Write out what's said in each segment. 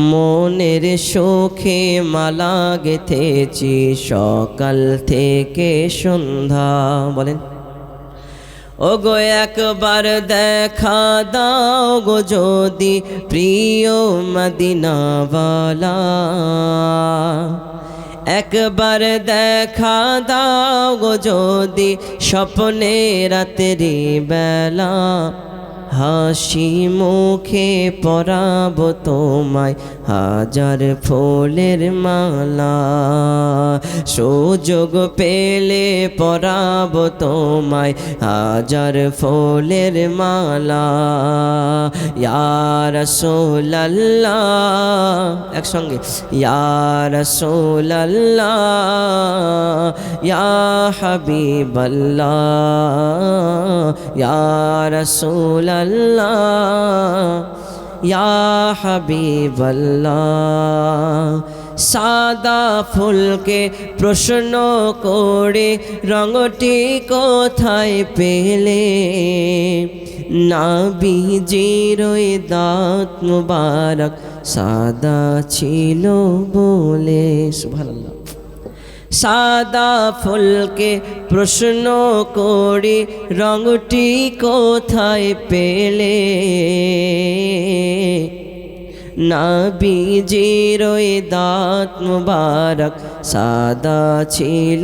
মনের সুখে মালা গেথেছি সকাল থেকে সন্ধ্যা। বলেন ওগো একবার দেখা দাও গো যদি প্রিয় মদিনাওয়ালা, একবার দেখা দাও গো যদি স্বপ্নে রাতেরি বেলা, হাসি মুখে পরাব তোমায় হাজার ফুলের মালা, সুযোগ পেলে পরাব তোমায় হাজার ফুলের মালা। ইয়া রাসূলুল্লাহ, একসঙ্গে ইয়া রাসূলুল্লাহ ইয়া হাবিবাল্লাহ ইয়া রাসূলুল্লাহ ইয়া হাবিবাল্লাহ। সাদা ফুলকে প্রশ্ন করে রঙটি কোথায় পেলে, নবীজির ওই দাঁত মুবারক সাদা ছিল বলে। সুবহানাল্লাহ। সাদা ফুলকে প্রশ্ন করি রঙটি কোথায় পেলে, নবীজির ওই দাঁত মুবারক সাদা ছিল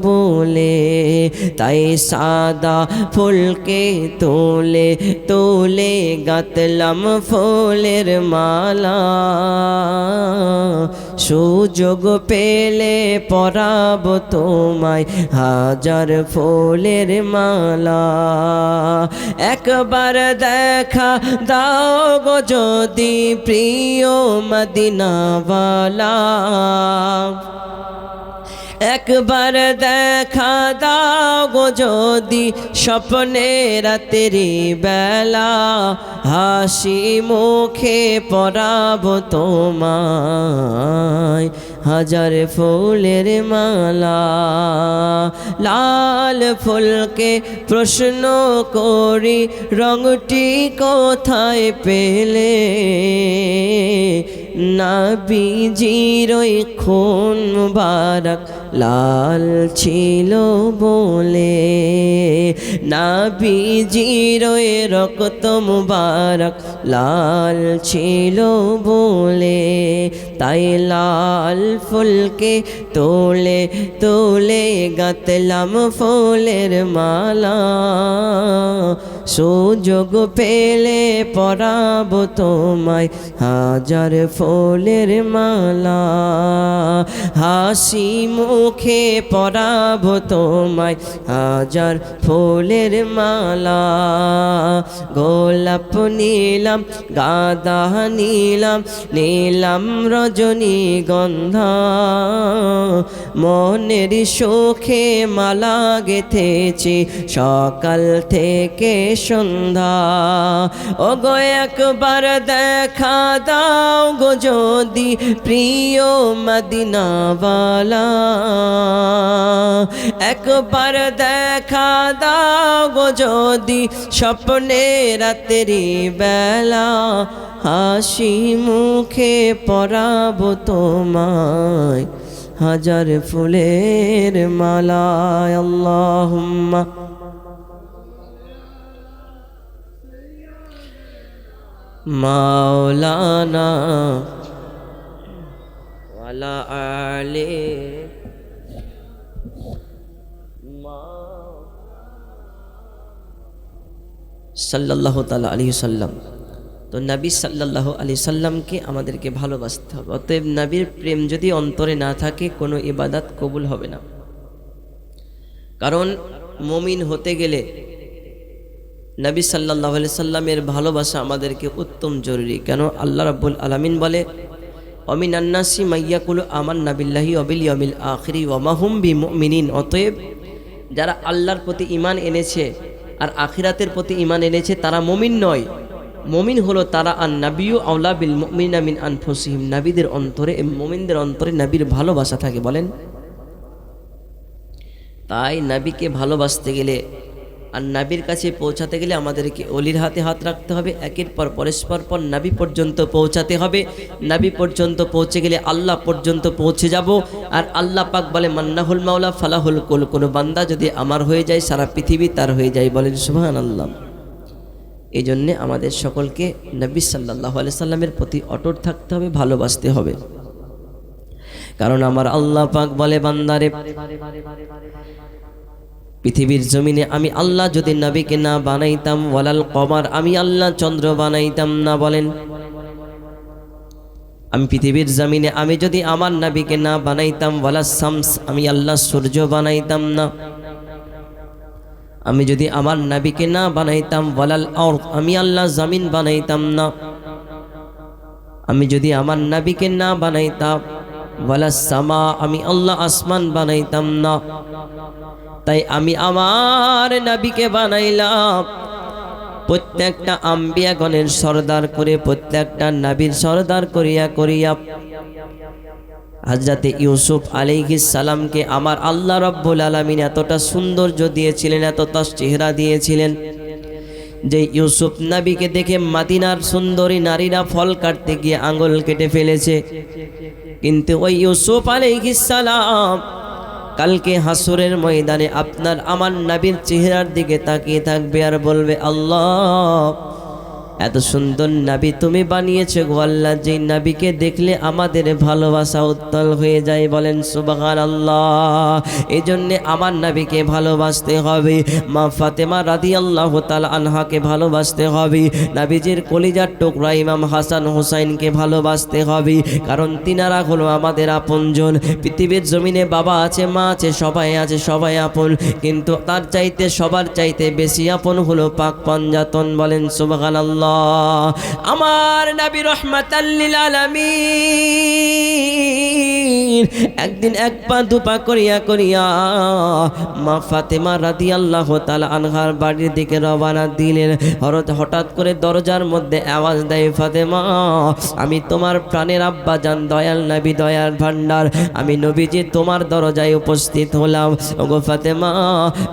বলে। তাই সাদা ফুলকে তোলে তোলে গাঁথলাম ফুলের মালা, সুযোগ পেলে পরাব তোমায় হাজার ফুলের মালা। একবার দেখা দাও গো যদি প্রিয় মদিনাওয়ালা, একবার দেখা দাও গো যদি স্বপ্নে রাতেরি বেলা, হাসি মুখে পরাব তোমায় হাজার ফুলের মালা। লাল ফুলকে প্রশ্ন করি রঙটি কোথায় পেলে, নবীজির ওই খুন মুবারক লাল ছিল বলে, নবীজির ওই রক্ত মুবারক লাল ছিল বলে। তাই লাল ফুলকে তোলে তোলে গাঁথলাম ফুলের মালা, সুযোগ পেলে পরাব তোমায় হাজার ফুলের মালা। হাসি মুখে পরাব তোমায় হাজার ফুলের মালা। গোলাপ নিলাম গাঁদা নিলাম নিলাম রজনীগন্ধা, মনের সুখে মালা গেথেছি সকাল থেকে সন্ধ্যা। ওগো একবার দেখা দাও গো যদি প্রিয় মদিনাওয়ালা, একবার দেখা দাও গো যদি স্বপ্নে রাতেরি বেলা, হাসি মুখে পরাব তোমায় হাজার ফুলের মালা। আল্লাহুম্মা মাওলানা ওয়ালা আলে সাল্লাল্লাহু তাআলা আলাইহি সাল্লাম। তো নবী সাল্লাল্লাহু আলাইহি সাল্লামকে আমাদেরকে ভালোবাসতে হবে। অতএব নবীর প্রেম যদি অন্তরে না থাকে কোনো ইবাদত কবুল হবে না। কারণ মুমিন হতে গেলে নবী সাল্লাল্লাহু আলাইহি সাল্লামের ভালোবাসা আমাদেরকে উত্তম জরুরি। কেন আল্লাহ রাব্বুল আলামিন বলে অমিনান নাসি মাইয়াকুলু আমান্না বিল্লাহি ওয়া বিল ইয়াউমিল আখিরি ওয়া মা হুম বিমুমিনিন। অতএব যারা আল্লাহর প্রতি ঈমান এনেছে আর আখিরাতের প্রতি ঈমান এনেছে তারা মুমিন নয়। মুমিন হলো তারা আন নাবিয়্যু আওলা বিল মুমিনিনা মিন আনফুসিহিম। নবীদের অন্তরে মুমিনদের অন্তরে নবীর ভালোবাসা থাকে। বলেন তাই নবীকে ভালোবাসতে গেলে আর নাবির কাছে পৌঁছাতে গেলে আমাদেরকে অলির হাতে হাত রাখতে হবে, একের পর পরস্পর পর নাবি পর্যন্ত পৌঁছাতে হবে। নাবি পর্যন্ত পৌঁছে গেলে আল্লাহ পর্যন্ত পৌঁছে যাব। আর আল্লাহ পাক বলে মান্নাহুল মাওলা ফালাহুল কুল, কোনো বান্দা যদি আমার হয়ে যায় সারা পৃথিবী তার হয়ে যায়। বলেন সুবহানাল্লাহ। এই জন্যে আমাদের সকলকে নবী সাল্লাল্লাহু আলাইহি সাল্লামের প্রতি অটুট থাকতে হবে, ভালোবাসতে হবে। কারণ আমার আল্লাহ পাক বলে বান্দারে, পৃথিবীর জমিনে আমি আল্লাহ যদি নবীকে না বানাইতাম, ওয়ালাল কমার, আমি আল্লাহ চন্দ্র বানাইতাম না। বলেন, আমি পৃথিবীর জমিনে আমি যদি আমার নবীকে না বানাইতাম, ওয়ালাস শামস, আমি আল্লাহ সূর্য বানাইতাম না। আমি যদি আমার নবীকে না বানাইতাম, ওয়ালাল আরদ, আমি আল্লাহ জমিন বানাইতাম না। আমি যদি আমার নবীকে না বানাইতাম, ওয়ালাস সামা, আমি আল্লাহ আসমান বানাইতাম না। তাই আমি আমার নবীকে বানাইলাম প্রত্যেকটা আম্বিয়াগণের সরদার করে, প্রত্যেকটা নবীর সরদার করিয়া করিয়া। হযরতে ইউসুফ আলাইহিস সালামকে আমার আল্লাহ রাব্বুল আলামিন এতটা সৌন্দর্য দিয়েছিলেন, এতটা চেহারা দিয়েছিলেন যে ইউসুফ নবীকে দেখে মদিনার সুন্দরী নারীরা ফল কাটতে গিয়ে আঙ্গুল কেটে ফেলেছে। কিন্তু ওই ইউসুফ আলাইহিস সালাম কালকে হাসরের ময়দানে আপনার আমার নবীর চেহারার দিকে তাকিয়ে থাকবে আর বলবে, আল্লাহ এত সুন্দর নবী তুমি বানিয়েছো গো আল্লাহ, যে নবীকে দেখলে আমাদের ভালোবাসা উত্তল হয়ে যায়। বলেন সুবহানাল্লাহ। এই জন্য আমার নবীকে ভালোবাসতে হবে, মা ফাতেমা রাদিয়াল্লাহু তাআলা আনহাকে ভালোবাসতে হবে, নবীজির কলিজার টুকরা ইমাম হাসান হুসাইনকে ভালোবাসতে হবে। কারণ তিনারা হলো আমাদের আপনজন। পৃথিবীর জমিনে বাবা আছে, মা আছে, সবাই আছে, সবাই আপন, কিন্তু তার চাইতে সবার চাইতে বেশি আপন হলো পাক পাঞ্জাতন। বলেন সুবহানাল্লাহ। আমার নবী রহমাতাল লিল আলামিন একদিন এক পা দুপা করিয়া করিয়া মা ফাতেমা রাদিয়াল্লাহু তাআলা আনহার বাড়ির দিকে রওনা দিলেন। হঠাৎ করে দরজার মধ্যে আওয়াজ দেয়, ফাতেমা আমি তোমার প্রাণের আব্বা জান দয়াল নবী দয়ার ভান্ডার, আমি নবীজি তোমার দরজায় উপস্থিত হলাম। ওগো ফাতেমা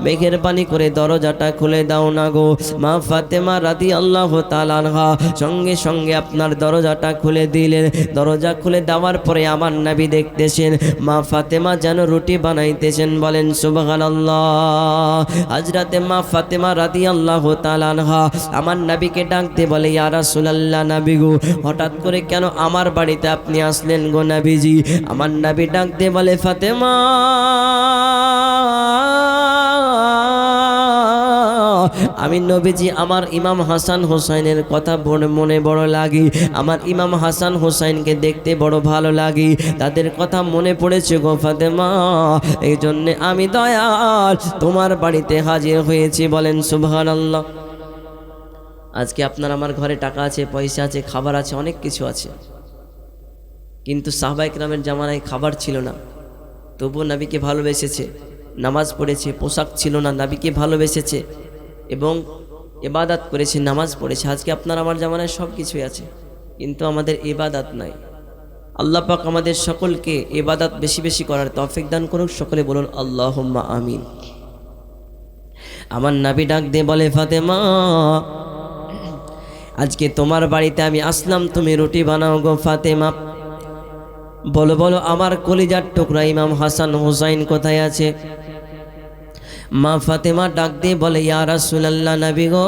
মেঘের পানি করে দরজাটা খুলে দাও না গো। মা ফাতেমা রাদিয়াল্লাহু তাআলা আনহা সঙ্গে সঙ্গে আপনার দরজাটা খুলে দিলেন। দরজা খুলে দেওয়ার পরে আমার নবী দেখতেছেন মা ফাতেমা যেন রুটি বানাইতেছেন। বলেন সুবহানাল্লাহ। হযরতে মা ফাতেমা রাদিয়াল্লাহু তাআলা আনহা আমার নবীকে ডাকতে বলে, ইয়া রাসূলুল্লাহ, নবী গো হঠাৎ করে কেন আমার বাড়িতে আপনি আসলেন গো নবীজি? আমার নবী ডাকতে বলে, ফাতেমা আমি নবীজি আমার ইমাম হাসান হোসাইনের কথা মনে বড় লাগে, আমার ইমাম হাসান হোসাইনকে দেখতে বড় ভালো লাগে, তাদের কথা মনে পড়েছে গো ফাতেমা, এই জন্যে আমি দয়াল তোমার বাড়িতে হাজির হয়েছি। বলেন সুবহানাল্লাহ। আজকে আপনার আমার ঘরে টাকা আছে, পয়সা আছে, খাবার আছে, অনেক কিছু আছে, কিন্তু সাহাবায়ে কেরামের জামানায় খাবার ছিল না, তবুও নবীকে ভালোবেসেছে, নামাজ পড়েছে, পোশাক ছিল না, নবীকে ভালোবেসেছে এবং ইবাদত করেছে, নামাজ পড়েছে। আজকে আপনার আমার জামানায় সব কিছুই আছে, কিন্তু আমাদের ইবাদত নাই। আল্লাহ পাক আমাদের সকলকে ইবাদত বেশি বেশি করার তৌফিক দান করুক। সকলে বলুন আল্লাহুম্মা আমিন। আমার নবী ডাক দিয়ে বলে, ফাতেমা আজকে তোমার বাড়িতে আমি আসলাম, তুমি রুটি বানাও গো ফাতেমা। বলো বলো আমার কলিজার টুকরা ইমাম হাসান হুসাইন কোথায় আছে? মা ফাতেমা ডাক দিয়ে বলে, ইয়া রাসূলুল্লাহ, নবী গো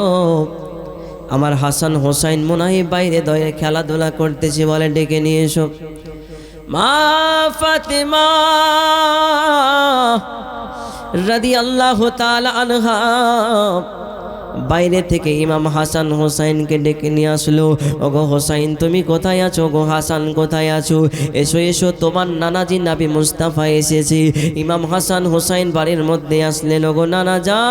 আমার হাসান হোসাইন মনে হয় বাইরে দয়ে খেলাধুলা করতেছে, বলে ডেকে নিয়ে এসো। মা ফাতেমা রাদিয়াল্লাহু তাআলা আনহা বাইরে থেকে ইমাম হাসান হোসাইনকে ডেকে নিয়ে আসলো। ওগো হোসাইন তুমি কোথায় আছো? গো হাসান কোথায় আছো? এসো এসো, তোমার নানাজি নবী মুস্তাফা এসেছে। ইমাম হাসান হোসাইন বাড়ির মধ্যে আসলেন। ওগো নানা যান,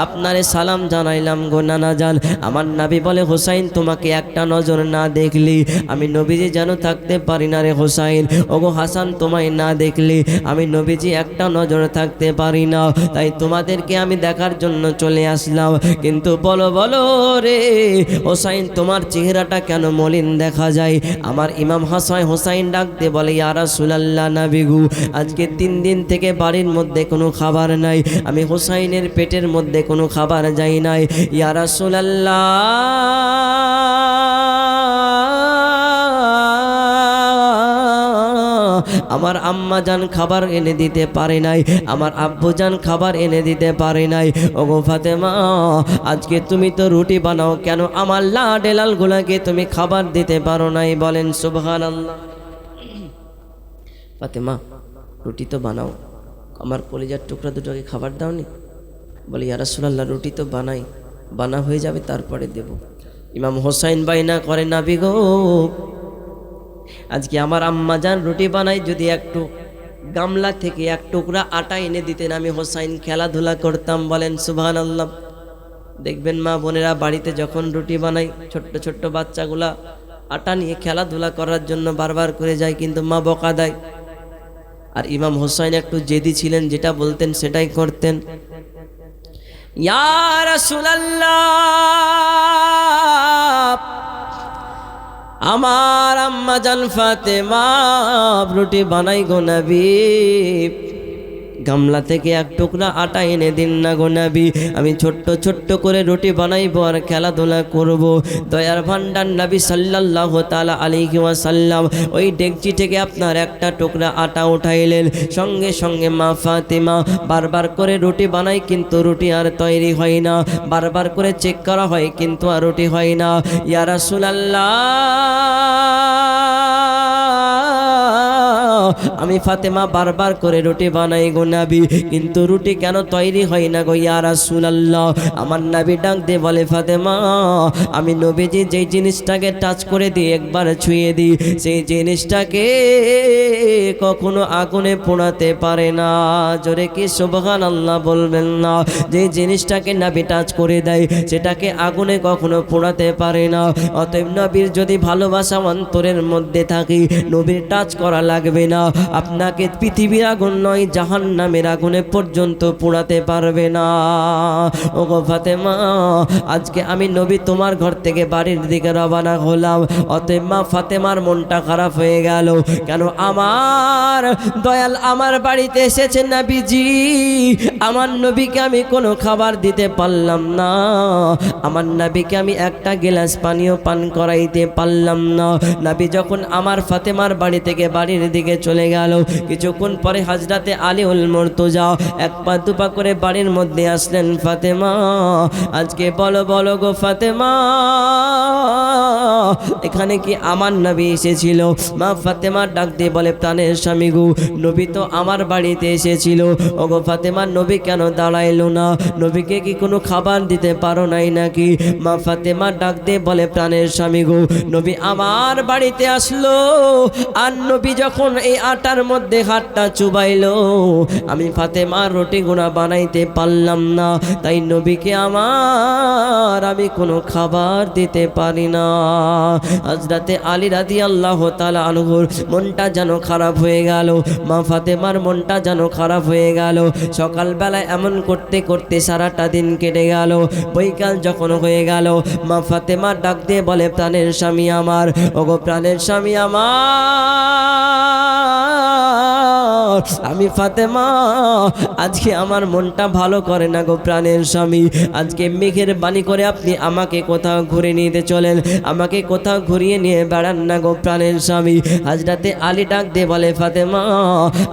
আপনারে সালাম জানাইলাম গো নানা জান। আমার নবী বলে হোসাইন তোমাকে একটা নজর না দেখলি আমি নবীজি যেন থাকতে পারি না রে হোসাইন। ওগো হাসান তোমায় না দেখলি আমি নবীজি একটা নজর থাকতে পারি না, তাই তোমাদেরকে আমি দেখার জন্য চলে আসলাম। কিন্তু বলো বলো রে হোসাইন তোমার চেহারাটা কেন মলিন দেখা যায়? আমার ইমাম হাসান হোসাইন ডাকতে বলে ইয়া রাসূলুল্লাহ নবী গো আজকে 3 দিন থেকে বাড়ির মধ্যে কোনো খাবার নাই, আমি হোসাইনের পেটের মধ্যে কোনো খাবার যাই নাই। ইয়া রাসূলুল্লাহ আমার আম্মা জান খাবার এনে দিতে পারে নাই, আমার আব্বু জান খাবার এনে দিতে পারে নাই। ওগো ফাতেমা আজকে তুমি তো রুটি বানাও, কেন আমার লাডেলাল গুলাকে তুমি খাবার দিতে পারো নাই? বলেন সুবহানাল্লাহ। ফাতেমা রুটি তো বানাও, আমার কলিজার টুকরা দুটোকে খাবার দাওনি? বলে ইয়া রাসূলুল্লাহ রুটি তো বানাই, বানা হয়ে যাবে তারপরে দেব। ইমাম হোসাইন বাইনা করে নবী গো আজকে আমার আম্মা জান রুটি বানাই, যদি একটু গামলা থেকে এক টুকরা আটা এনে দিতেন আমি হোসাইন খেলাধুলা করতাম। বলেন সুবহানাল্লাহ। দেখবেন মা বোনেরা বাড়িতে যখন রুটি বানাই ছোট্ট ছোট্ট বাচ্চাগুলা আটা নিয়ে খেলাধুলা করার জন্য বারবার করে যায়, কিন্তু মা বকা দেয়। আর ইমাম হোসাইন একটু জেদি ছিলেন, যেটা বলতেন সেটাই করতেন। ইয়া রাসূলুল্লাহ আমার আম্মা জান ফাতেমা রুটি বানাই গো নবী, গামলা থেকে এক টুকরা আটা এনে দিন না গো নবী, আমি ছোট্ট ছোট্ট করে রুটি বানাইবো আর খেলাধুলা করব। দয়ার ভান্ডার নবী সাল্লাল্লাহু তাআলা আলাইহি ওয়াসাল্লাম ওই ডেকচি থেকে আপনার একটা টুকরা আটা উঠাইলেন। সঙ্গে সঙ্গে মা ফাতেমা বারবার করে রুটি বানাই, কিন্তু রুটি আর তৈরি হয় না। বারবার করে চেক করা হয়, কিন্তু আর রুটি হয় না। ইয়া রাসূলুল্লাহ আমি ফাতেমা বারবার করে রুটি বানাই গো নবী, কিন্তু রুটি কেন তৈরি হয় না গো ইয়া রাসূলুল্লাহ? আমার নবী ডাক দিয়ে বলে ফাতেমা আমি নবীজি যেই জিনিসটাকে টাচ করে দিই, একবার ছুঁয়ে দিই, সেই জিনিসটাকে কখনো আগুনে পোড়াতে পারে না। জোরে কি সুবহানাল্লাহ বলবেন না? যে জিনিসটাকে নবী টাচ করে দেয় সেটাকে আগুনে কখনো পোড়াতে পারে না। অতএব নবীর যদি ভালোবাসা অন্তরের মধ্যে থাকে নবীর টাচ করা লাগবে না, আপনাকে পৃথিবীর আগুন নয় জাহান্নামের আগুনে পর্যন্ত পোড়াতে পারবে না। ওগো ফাতেমা আজকে আমি নবী তোমার ঘর থেকে বাড়ির দিকে রওনা হলাম। অতএব মা ফাতেমার মনটা খারাপ হয়ে গেল, কেন আমার দয়াল আমার বাড়িতে এসেছে নবীজি, আমার নবীকে আমি কোনো খাবার দিতে পারলাম না, আমার নবীকে আমি একটা গ্লাস পানিও পান করাইতে পারলাম না। নবী যখন আমার ফাতেমার বাড়ি থেকে বাড়ির দিকে চলে গেল, কিছুক্ষণ পরে হযরতে আলীউল মুর্তজা এক পা দুপা করে বাড়ির মধ্যে আসলেন। ফাতেমা আজকে বলো বলো গো ফাতেমা এখানে কি আমার নবী এসেছিল? মা ফাতেমা ডাক দিয়ে বলে প্রাণের স্বামী গো নবী তো আমার বাড়িতে এসেছিল। ওগো ফাতেমা নবী কেন দাঁড়াইলো না? নবীকে কি কোনো খাবার দিতে পারো নাই নাকি? মা ফাতেমা ডাক দিয়ে বলে প্রাণের স্বামী গো নবী আমার বাড়িতে আসলো, আর নবী যখন এই আটার মধ্যে হাতটা চুবাইলো আমি ফাতেমা রুটি গুঁড়া বানাইতে পারলাম না, তাই নবীকে আমি কোনো খাবার দিতে পারি না। হযরতে আলী রাদিয়াল্লাহু তাআলা আনহুর মনটা যেন খারাপ হয়ে গেল, মা ফাতেমার মনটা যেন খারাপ হয়ে গেল। সকালবেলা এমন করতে করতে সারাটা দিন কেটে গেল। বৈকাল যখন হয়ে গেল মা ফাতেমা ডাক দিয়ে বলে প্রাণের স্বামী আমার, ওগো প্রাণের স্বামী আমার, আমি ফাতেমা আজকে আমার মনটা ভালো করে না গো প্রাণের স্বামী, আজকে মেঘের বাণী করে আপনি আমাকে কোথাও ঘুরে নিতে চলেন, আমাকে কোথাও ঘুরিয়ে নিয়ে বেড়ান না গো প্রাণের স্বামী। হযরতে আলী ডাক দিয়ে বলে ফাতেমা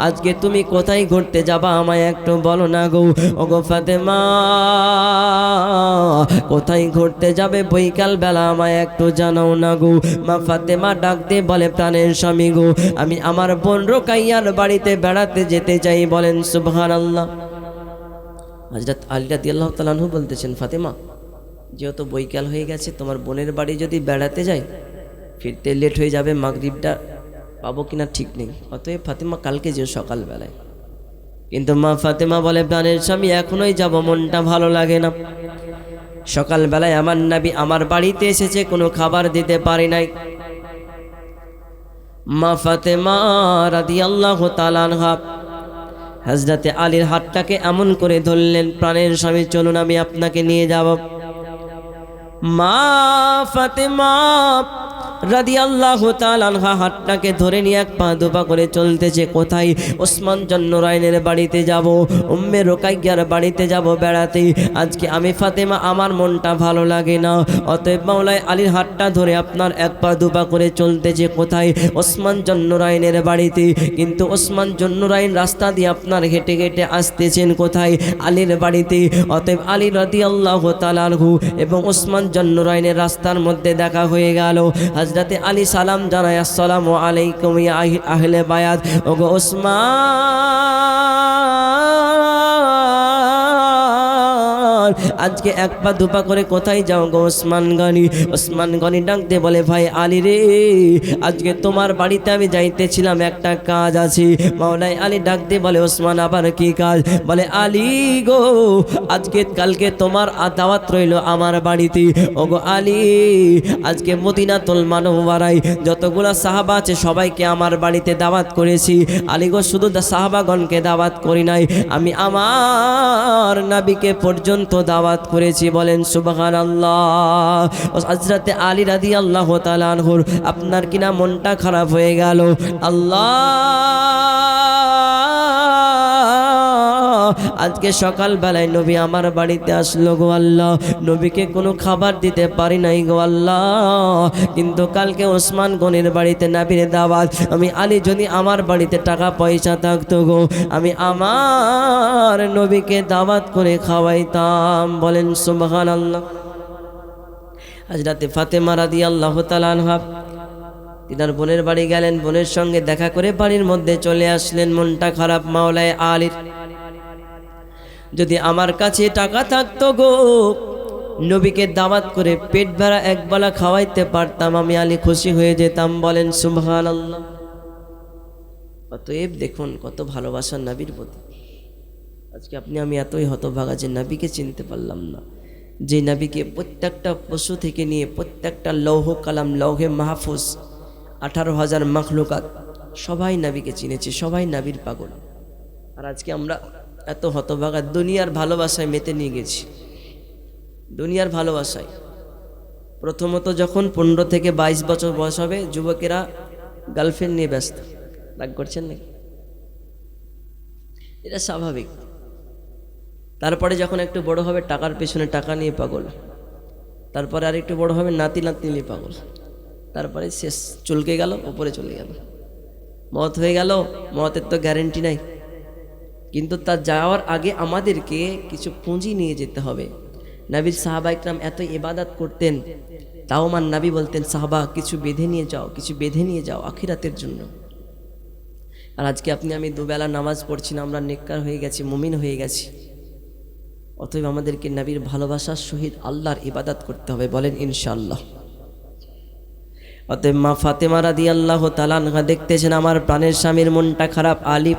আজকে তুমি কোথায় ঘুরতে যাবা আমায় একটু বলো না গো। ওগো ফাতেমা কোথায় ঘুরতে যাবে বৈকাল বেলা আমায় একটু জানাও না গো। মা ফাতেমা ডাক দিয়ে বলে প্রাণের স্বামী গো আমি আমার বোন রোকাইয়ার বাড়িতে বেড়াতে যেতে চাই। বলেন সুবহানাল্লাহ। হযরত আলী রাদিয়াল্লাহু তাআলা আনহু বলতেছেন ফাতেমা যেহেতু বৈকাল হয়ে গেছে তোমার বোনের বাড়ি যদি বেড়াতে যাই ফিরতে লেট হয়ে যাবে, মাগরিবটা পাবো কিনা ঠিক নেই, অতএব ফাতেমা কালকে যেও সকালবেলায়। কিন্তু মা ফাতেমা বলে, প্রাণের স্বামী এখনোই যাব, মনটা ভালো লাগে না। সকালবেলায় আমার নবী আমার বাড়িতে এসেছে, কোনো খাবার দিতে পারি নাই। মা ফাতেমা রাদিয়াল্লাহু তাআলা আনহা হযরতে আলীর হাতটাকে এমন করে ধরলেন, প্রাণের স্বামী চলুন আমি আপনাকে নিয়ে যাব। মা ফাতেমা রাদিয়াল্লাহু তাআলা আনহা হাতটাকে ধরে নিয়ে এক পা দুপা করে চলতেছে। কোথায়? ওসমান জন্নুরাইনের বাড়িতে যাব, উম্মে রুকাইয়ার বাড়িতে যাব বেড়াতে। আজকে আমি ফাতেমা, আমার মনটা ভালো লাগে না, অতএব মাওলাই আলীর হাতটা ধরে আপনার এক পা দুপা করে চলতেছে। কোথায়? ওসমান জন্নুরাইনের বাড়িতে। কিন্তু ওসমান জন্নুরাইন রাস্তা দিয়ে আপনার হেঁটে হেঁটে আসতেছেন কোথায়? আলীর বাড়িতে। অতএব আলী রাদিয়াল্লাহু তাআলা আনহু এবং ওসমান জন্নুরাইনের রাস্তার মধ্যে দেখা হয়ে গেল। হযরতে আলী সালাম জানায়, আসসালামু আলাইকুম ইয়া আহলে বায়াত। ওগো ওসমান, আজকে এক পা দুপা করে কোথায় যাও গো ওসমান গনি? ওসমান গনি ডাক দিয়ে বলে, ভাই আলী রে, আজকে তোমার বাড়িতে আমি যাইতেছিলাম, একটা কাজ আছে। মাওলাই আলী ডাক দিয়ে বলে, ওসমান আবার কি কাজ? বলে, আলী গো, আজকে কালকে তোমার দাওয়াত রইল আমার বাড়িতে। ওগো আলী, আজকে মদিনাতুল মুনাওয়ারায় যতগুলা সাহাবা আছে সবাইকে আমার বাড়িতে দাওয়াত করেছি। আলী গো, শুধু সাহাবাগণকে দাওয়াত করি নাই, আমি আমার নবীকে পর্যন্ত দাওয়াত করেছি। বলেন সুবহানাল্লাহ। হযরতে আলী রাদিয়াল্লাহু তাআলা আনহুর আপনার কিনা মনটা খারাপ হয়ে গেল। আল্লাহ, আজকে সকালবেলায় নবী আমার বাড়িতে আসলো গো আল্লাহ, নবীকে কোনো খাবার দিতে পারি নাই গো আল্লাহ। কিন্তু কালকে ওসমান গনির বাড়িতে নবীর দাওয়াত, আমি আলী যদি আমার বাড়িতে টাকা পয়সা থাকতো গো, আমি আমার নবীকে দাওয়াত করে খাওয়াইতাম। বলেন সুবহানাল্লাহ। হযরতে ফাতেমা রাদিয়াল্লাহু তাআলা আনহা তিনার বোনের বাড়ি গেলেন, বোনের সঙ্গে দেখা করে বাড়ির মধ্যে চলে আসলেন। মনটা খারাপ মাওলায় আলীর, যদি আমার কাছে টাকা থাকতো গো, নবীকে দাওয়াত করে পেট ভরা একবেলা খাওয়াইতে পারতাম, আমি আলী খুশি হয়ে যেতাম। বলেন সুবহানাল্লাহ। অতএব দেখুন কত ভালোবাসা নবীর প্রতি। আজকে আপনি আমি এতই হতভাগা যে নবীকে চিনতে পারলাম না, যে নবীকে প্রত্যেকটা পশু থেকে নিয়ে প্রত্যেকটা লৌহ কালাম, লৌহে মাহফুজ, 18,000 মাখলুকাত সবাই নবীকে চিনেছে, সবাই নবীর পাগল। আর আজকে আমরা এত হতভাগা, দুনিয়ার ভালোবাসায় মেতে নিয়ে গেছি। দুনিয়ার ভালোবাসায় প্রথমত যখন 15 থেকে 22 বছর বয়স হবে, যুবকেরা গার্লফ্রেন্ড নিয়ে ব্যস্ত। রাগ করছেন নাকি? এটা স্বাভাবিক। তারপরে যখন একটু বড় হবে, টাকার পেছনে টাকা নিয়ে পাগল। তারপরে আর একটু বড় হবে, নাতি নাতনি নিয়ে পাগল। তারপরে শেষ, চলকে গেল, উপরে চলে গেল। মত হয়ে গেল, মতের তো গ্যারেন্টি নাই। কিন্তু তার যাওয়ার আগে আমাদেরকে কিছু পুঁজি নিয়ে যেতে হবে। নবীর সাহাবা ইকরাম এত ইবাদত করতেন, তাও আমার নবী বলতেন, সাহাবা কিছু বেঁধে নিয়ে যাও, কিছু বেঁধে নিয়ে যাও আখিরাতের জন্য। আর আজকে আপনি আমি দুবেলা নামাজ পড়ছি না, আমরা নেককার হয়ে গেছি, মুমিন হয়ে গেছি। অতএব আমাদেরকে নবীর ভালোবাসার সহিত আল্লাহর ইবাদত করতে হবে। বলেন ইনশাআল্লাহ। অতএব মা ফাতেমা রাদিয়াল্লাহু তাআলা আনহা দেখতেছেন আমার প্রাণের স্বামীর মনটা খারাপ। আলী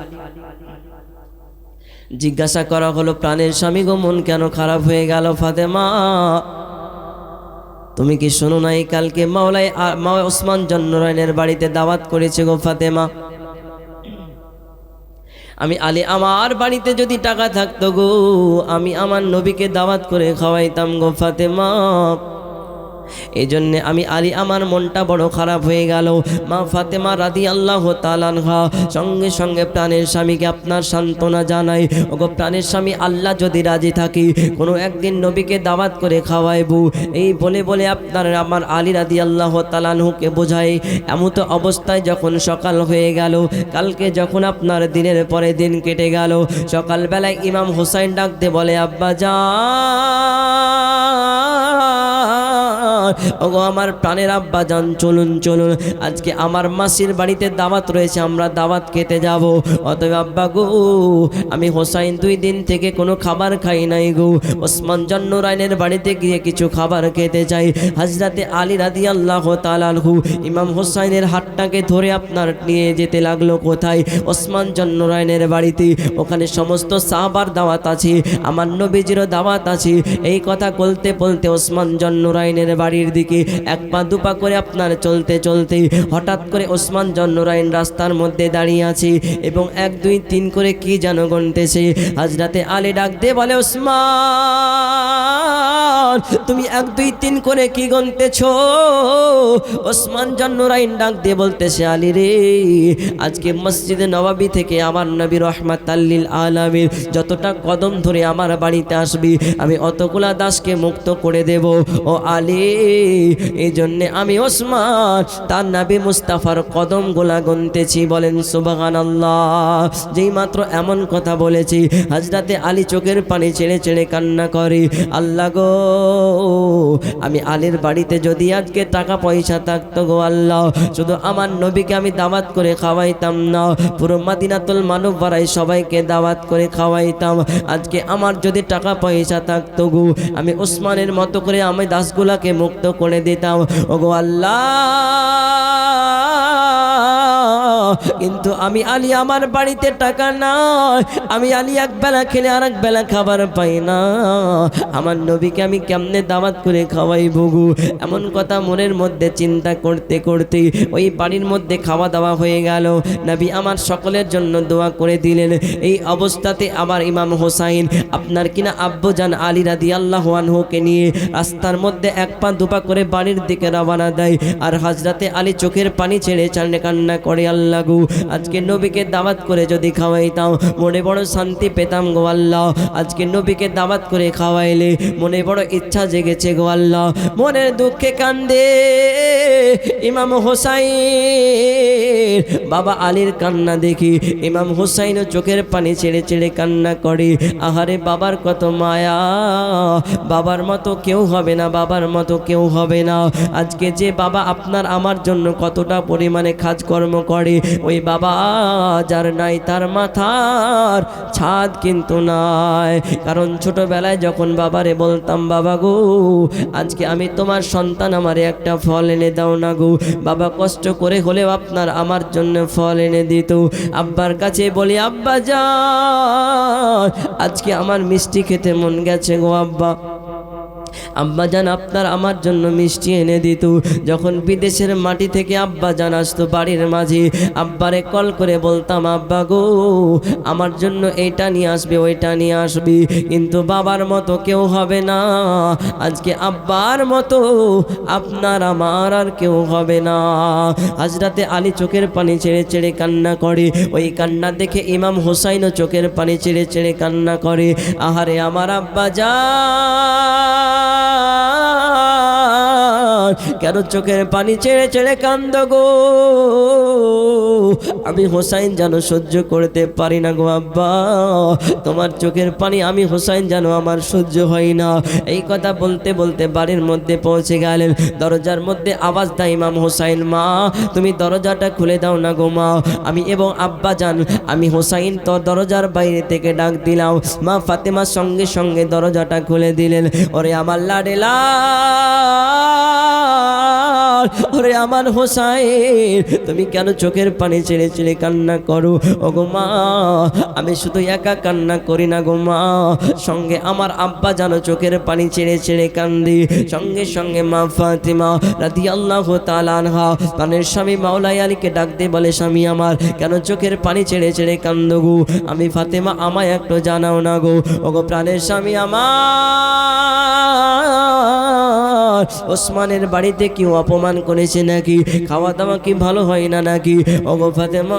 জিজ্ঞাসা করা হলো, প্রাণের স্বামী গো, মন কেন খারাপ হয়ে গেল? ফাতেমা, তুমি কি শোনো নাই কালকে মাওলাই ওসমান জন্নুরাইনের বাড়িতে দাওয়াত করেছে গো ফাতেমা? আমি আলী আমার বাড়িতে যদি টাকা থাকতো গো, আমি আমার নবীকে দাওয়াত করে খাওয়াইতাম গো ফাতেমা। এই জন্যে আমি আলী আমার মনটা বড় খারাপ হয়ে গেল। মা ফাতেমা রাদিয়াল্লাহু তাআলা আনহা সঙ্গে সঙ্গে প্রাণের স্বামীকে আপনার সান্ত্বনা জানাই, ওগো প্রাণের স্বামী, আল্লাহ যদি রাজি থাকি কোনো একদিন নবীকে দাওয়াত করে খাওয়াইবো। এই বলে বলে আপনার আমার আলী রাদিয়াল্লাহু তাআলা আনহুকে বোঝাই। এমত অবস্থায় যখন সকাল হয়ে গেল, কালকে যখন আপনার দিনের পরে দিন কেটে গেল, সকালবেলায় ইমাম হুসাইন ডাকতে বলে, আব্বা জান, ওগো আমার প্রাণের আব্বা জান, চলুন চলুন, আজকে আমার মাসির বাড়িতে দাওয়াত রয়েছে, আমরা দাওয়াত খেতে যাব। অতএব আব্বা গো, আমি হোসাইন 2 দিন থেকে কোনো খাবার খাই নাই গো, ওসমান জন্নুরাইনের বাড়িতে গিয়ে কিছু খাবার খেতে চাই। হযরতে আলী রাদিয়াল্লাহু তাআলা আনহু ইমাম হোসাইনের হাতটাকে ধরে আপনার নিয়ে যেতে লাগলো কোথায়? ওসমান জন্নুরাইনের বাড়িতে। ওখানে সমস্ত সাহাবার দাওয়াত আছে, আমার নবীজিরও দাওয়াত আছে। এই কথা বলতে বলতে ওসমান জন্নুরাইনের বাড়ির দিকে এক পা দুপা করে আপনার চলতে চলতে হঠাৎ করে ওসমান জন্নুরাইন রাস্তার মধ্যে দাঁড়িয়ে আছে এবং 1 2 3 করে কি যেন গুনতেছে। হযরতে আলী ডাক দিয়ে বলে, ওসমান তুমি 1 2 3 করে কি গুনতেছো? ওসমান জন্নুরাইন ডাক দিয়ে বলতেছে, আলী রে, আজকে মসজিদে নববী থেকে আমার নবী রহমাতাল লিল আলামিন যতটা কদম ধরে আমার বাড়িতে আসবি, আমি অতগুলা দাসকে মুক্ত করে দেব। ও আলী, এই জন্যে আমি ওসমান তার নবী মুস্তাফার কদম গোলা গুনতেছি। বলেন সুবহানাল্লাহ। যেই মাত্র এমন কথা বলেছি, হযরতে আলী চোখের পানি ছেড়ে ছেড়ে কান্না করে, আল্লাহ গো, আমি আলীর বাড়িতে যদি আজকে টাকা পয়সা থাকতো গো আল্লাহ, শুধু আমার নবীকে আমি দাওয়াত করে খাওয়াইতাম না, পুরো মদিনাতুল মুনাওয়ারায় সবাইকে দাওয়াত করে খাওয়াইতাম। আজকে আমার যদি টাকা পয়সা থাকতো গো, আমি ওসমানের মতো করে আমি দাসগুলাকে মুক্ত করে দিতাম। ওগো আল্লাহ, কিন্তু আমি আলী, আমার বাড়িতে টাকা নাই, আমি আলী এক বেলা খেলে আর এক বেলা খাবার পাই না, আমার নবীকে আমি কেমনে দাওয়াত করে খাওয়াইবো গো? এমন কথা মনের মধ্যে চিন্তা করতে করতে ওই বাড়ির মধ্যে খাওয়া দাওয়া হয়ে গেল। নবী আমার সকলের জন্য দোয়া করে দিলেন। এই অবস্থাতে আমার ইমাম হোসাইন আপনার কিনা আব্বুজান আলী রাদিয়াল্লাহু আনহুকে নিয়ে রাস্তার মধ্যে এক পা দুপা করে বাড়ির দিকে রওনা দেয়। আর হযরতে আলী চোখের পানি ছেড়ে চানে কান্না করে, আল্লাহ গো, আজকে নবীকে দাওয়াত করে যদি খাওয়াইতাম মনে বড় শান্তি পেতাম গো আল্লাহ। আজকে নবীকে দাওয়াত করে খাওয়াইলে মনে বড় ইচ্ছা জেগেছে গো আল্লাহ। মনের দুঃখে কান্দে ইমাম হোসাইন। বাবা আলীর কান্না দেখি ইমাম হোসাইনও চোখের পানি ছেড়ে ছেড়ে কান্না করে। আহারে, বাবার কত মায়া, বাবার মতো কেউ হবে না, বাবার মতো কেউ হবে না। আজকে যে বাবা আপনার আমার জন্য কতটা পরিমাণে কাজকর্ম করে, ওই বাবা যার নাই তার মাথার ছাদ কিন্তু নাই। কারণ ছোটবেলায় যখন বাবারে বলতাম, বাবা গো, আজকে আমি তোমার সন্তান, আমারে একটা ফল এনে দাও না গো, বাবা কষ্ট করে হলেও আপনার আমার জন্য ফল এনে দিত। আব্বার কাছে বলি, আব্বা যান, আজকে আমার মিষ্টি খেতে মন গেছে গো আব্বা। আব্বাজান আপনার আমার জন্য মিষ্টি এনে দিত। যখন বিদেশের মাটি থেকে আব্বাজান আসতো বাড়ির মাঝে, আব্বারে কল করে বলতাম, আব্বা গো, আমার জন্য এইটা নিয়ে আসবে, ওইটা নিয়ে আসবি। কিন্তু বাবার মতো কেউ হবে না, আজকে আব্বার মতো আপনার আমার আর কেউ হবে না। হযরতে আলী চোখের পানি ছেড়ে ছেড়ে কান্না করে। ওই কান্না দেখে ইমাম হোসাইনও চোখের পানি ছেড়ে ছেড়ে কান্না করে। আহারে আমার আব্বাজান, কেন চোখের পানি ছেড়ে ছেড়ে কান্দ গো? আমি হোসাইন যেন সহ্য করতে পারি না গো আব্বা, তোমার চোখের পানি আমি হোসাইন যেন আমার সহ্য হয় না। এই কথা বলতে বলতে বাড়ির মধ্যে পৌঁছে গেলেন। দরজার মধ্যে আওয়াজ দেয় ইমাম হোসাইন, মা তুমি দরজাটা খুলে দাও না গো মা। আমি এবং আব্বা যান, আমি হোসাইন তো দরজার বাইরে থেকে ডাক দিলাম। মা ফাতেমা সঙ্গে সঙ্গে দরজাটা খুলে দিলেন। ওরে আমার লাডেলা, ওরে আমার হোসাইন, তুমি কেন চোখের পানি ছেড়ে ছেড়ে কান্না করো? ও গো মা, আমি শুধু একা কান্না করি না গো মা, সঙ্গে আমার আব্বা যেন চোখের পানি ছেড়ে ছেড়ে কান্দি। সঙ্গে সঙ্গে মা ফাতেমা রাদিয়াল্লাহু তাআলা আনহা তানের স্বামী মাওলাই আলীকে ডাক দিয়ে বলে, স্বামী আমার, কেন চোখের পানি ছেড়ে ছেড়ে কান্দ গো? আমি ফাতেমা, আমায় একটু জানাও না গো। ও গো প্রাণের স্বামী আমার, ওসমানের বাড়িতে কেউ অপমান করেছে নাকি? খাওয়া দাওয়া কি ভালো হয় না নাকি? ওগো ফাতেমা,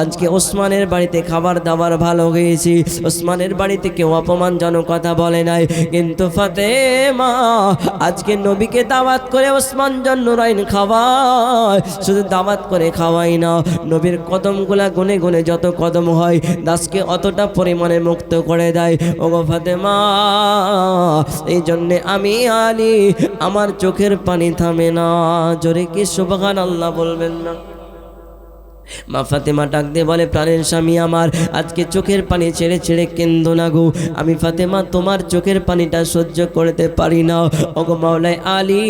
আজকে ওসমানের বাড়িতে খাবার দাবার ভালো হয়েছে, ওসমানের বাড়িতে কেউ অপমানজনক কথা বলে নাই। কিন্তু ফাতেমা, আজকে নবীকে দাওয়াত করে ওসমান জন্নুরাইন খাওয়ায়, শুধু দাওয়াত করে খাওয়াই না, নবীর কদমগুলা গুনে গুনে যত কদম হয় দাসকে অতটা পরিমাণে মুক্ত করে দেয়। ওগো ফাতেমা, এই জন্যে আমি আলী আমার চোখের পানি থামে না। জোরে কি সুবহানাল্লাহ বলবেন না? মা ফাতেমা ডাক দিয়ে বলে, প্রাণের স্বামী আমার, আজকে চোখের পানি ছেড়ে ছেড়ে কেন্দো না গো। আমি ফাতেমা তোমার চোখের পানিটা সহ্য করতে পারি না। ওগো মাওলাই আলী,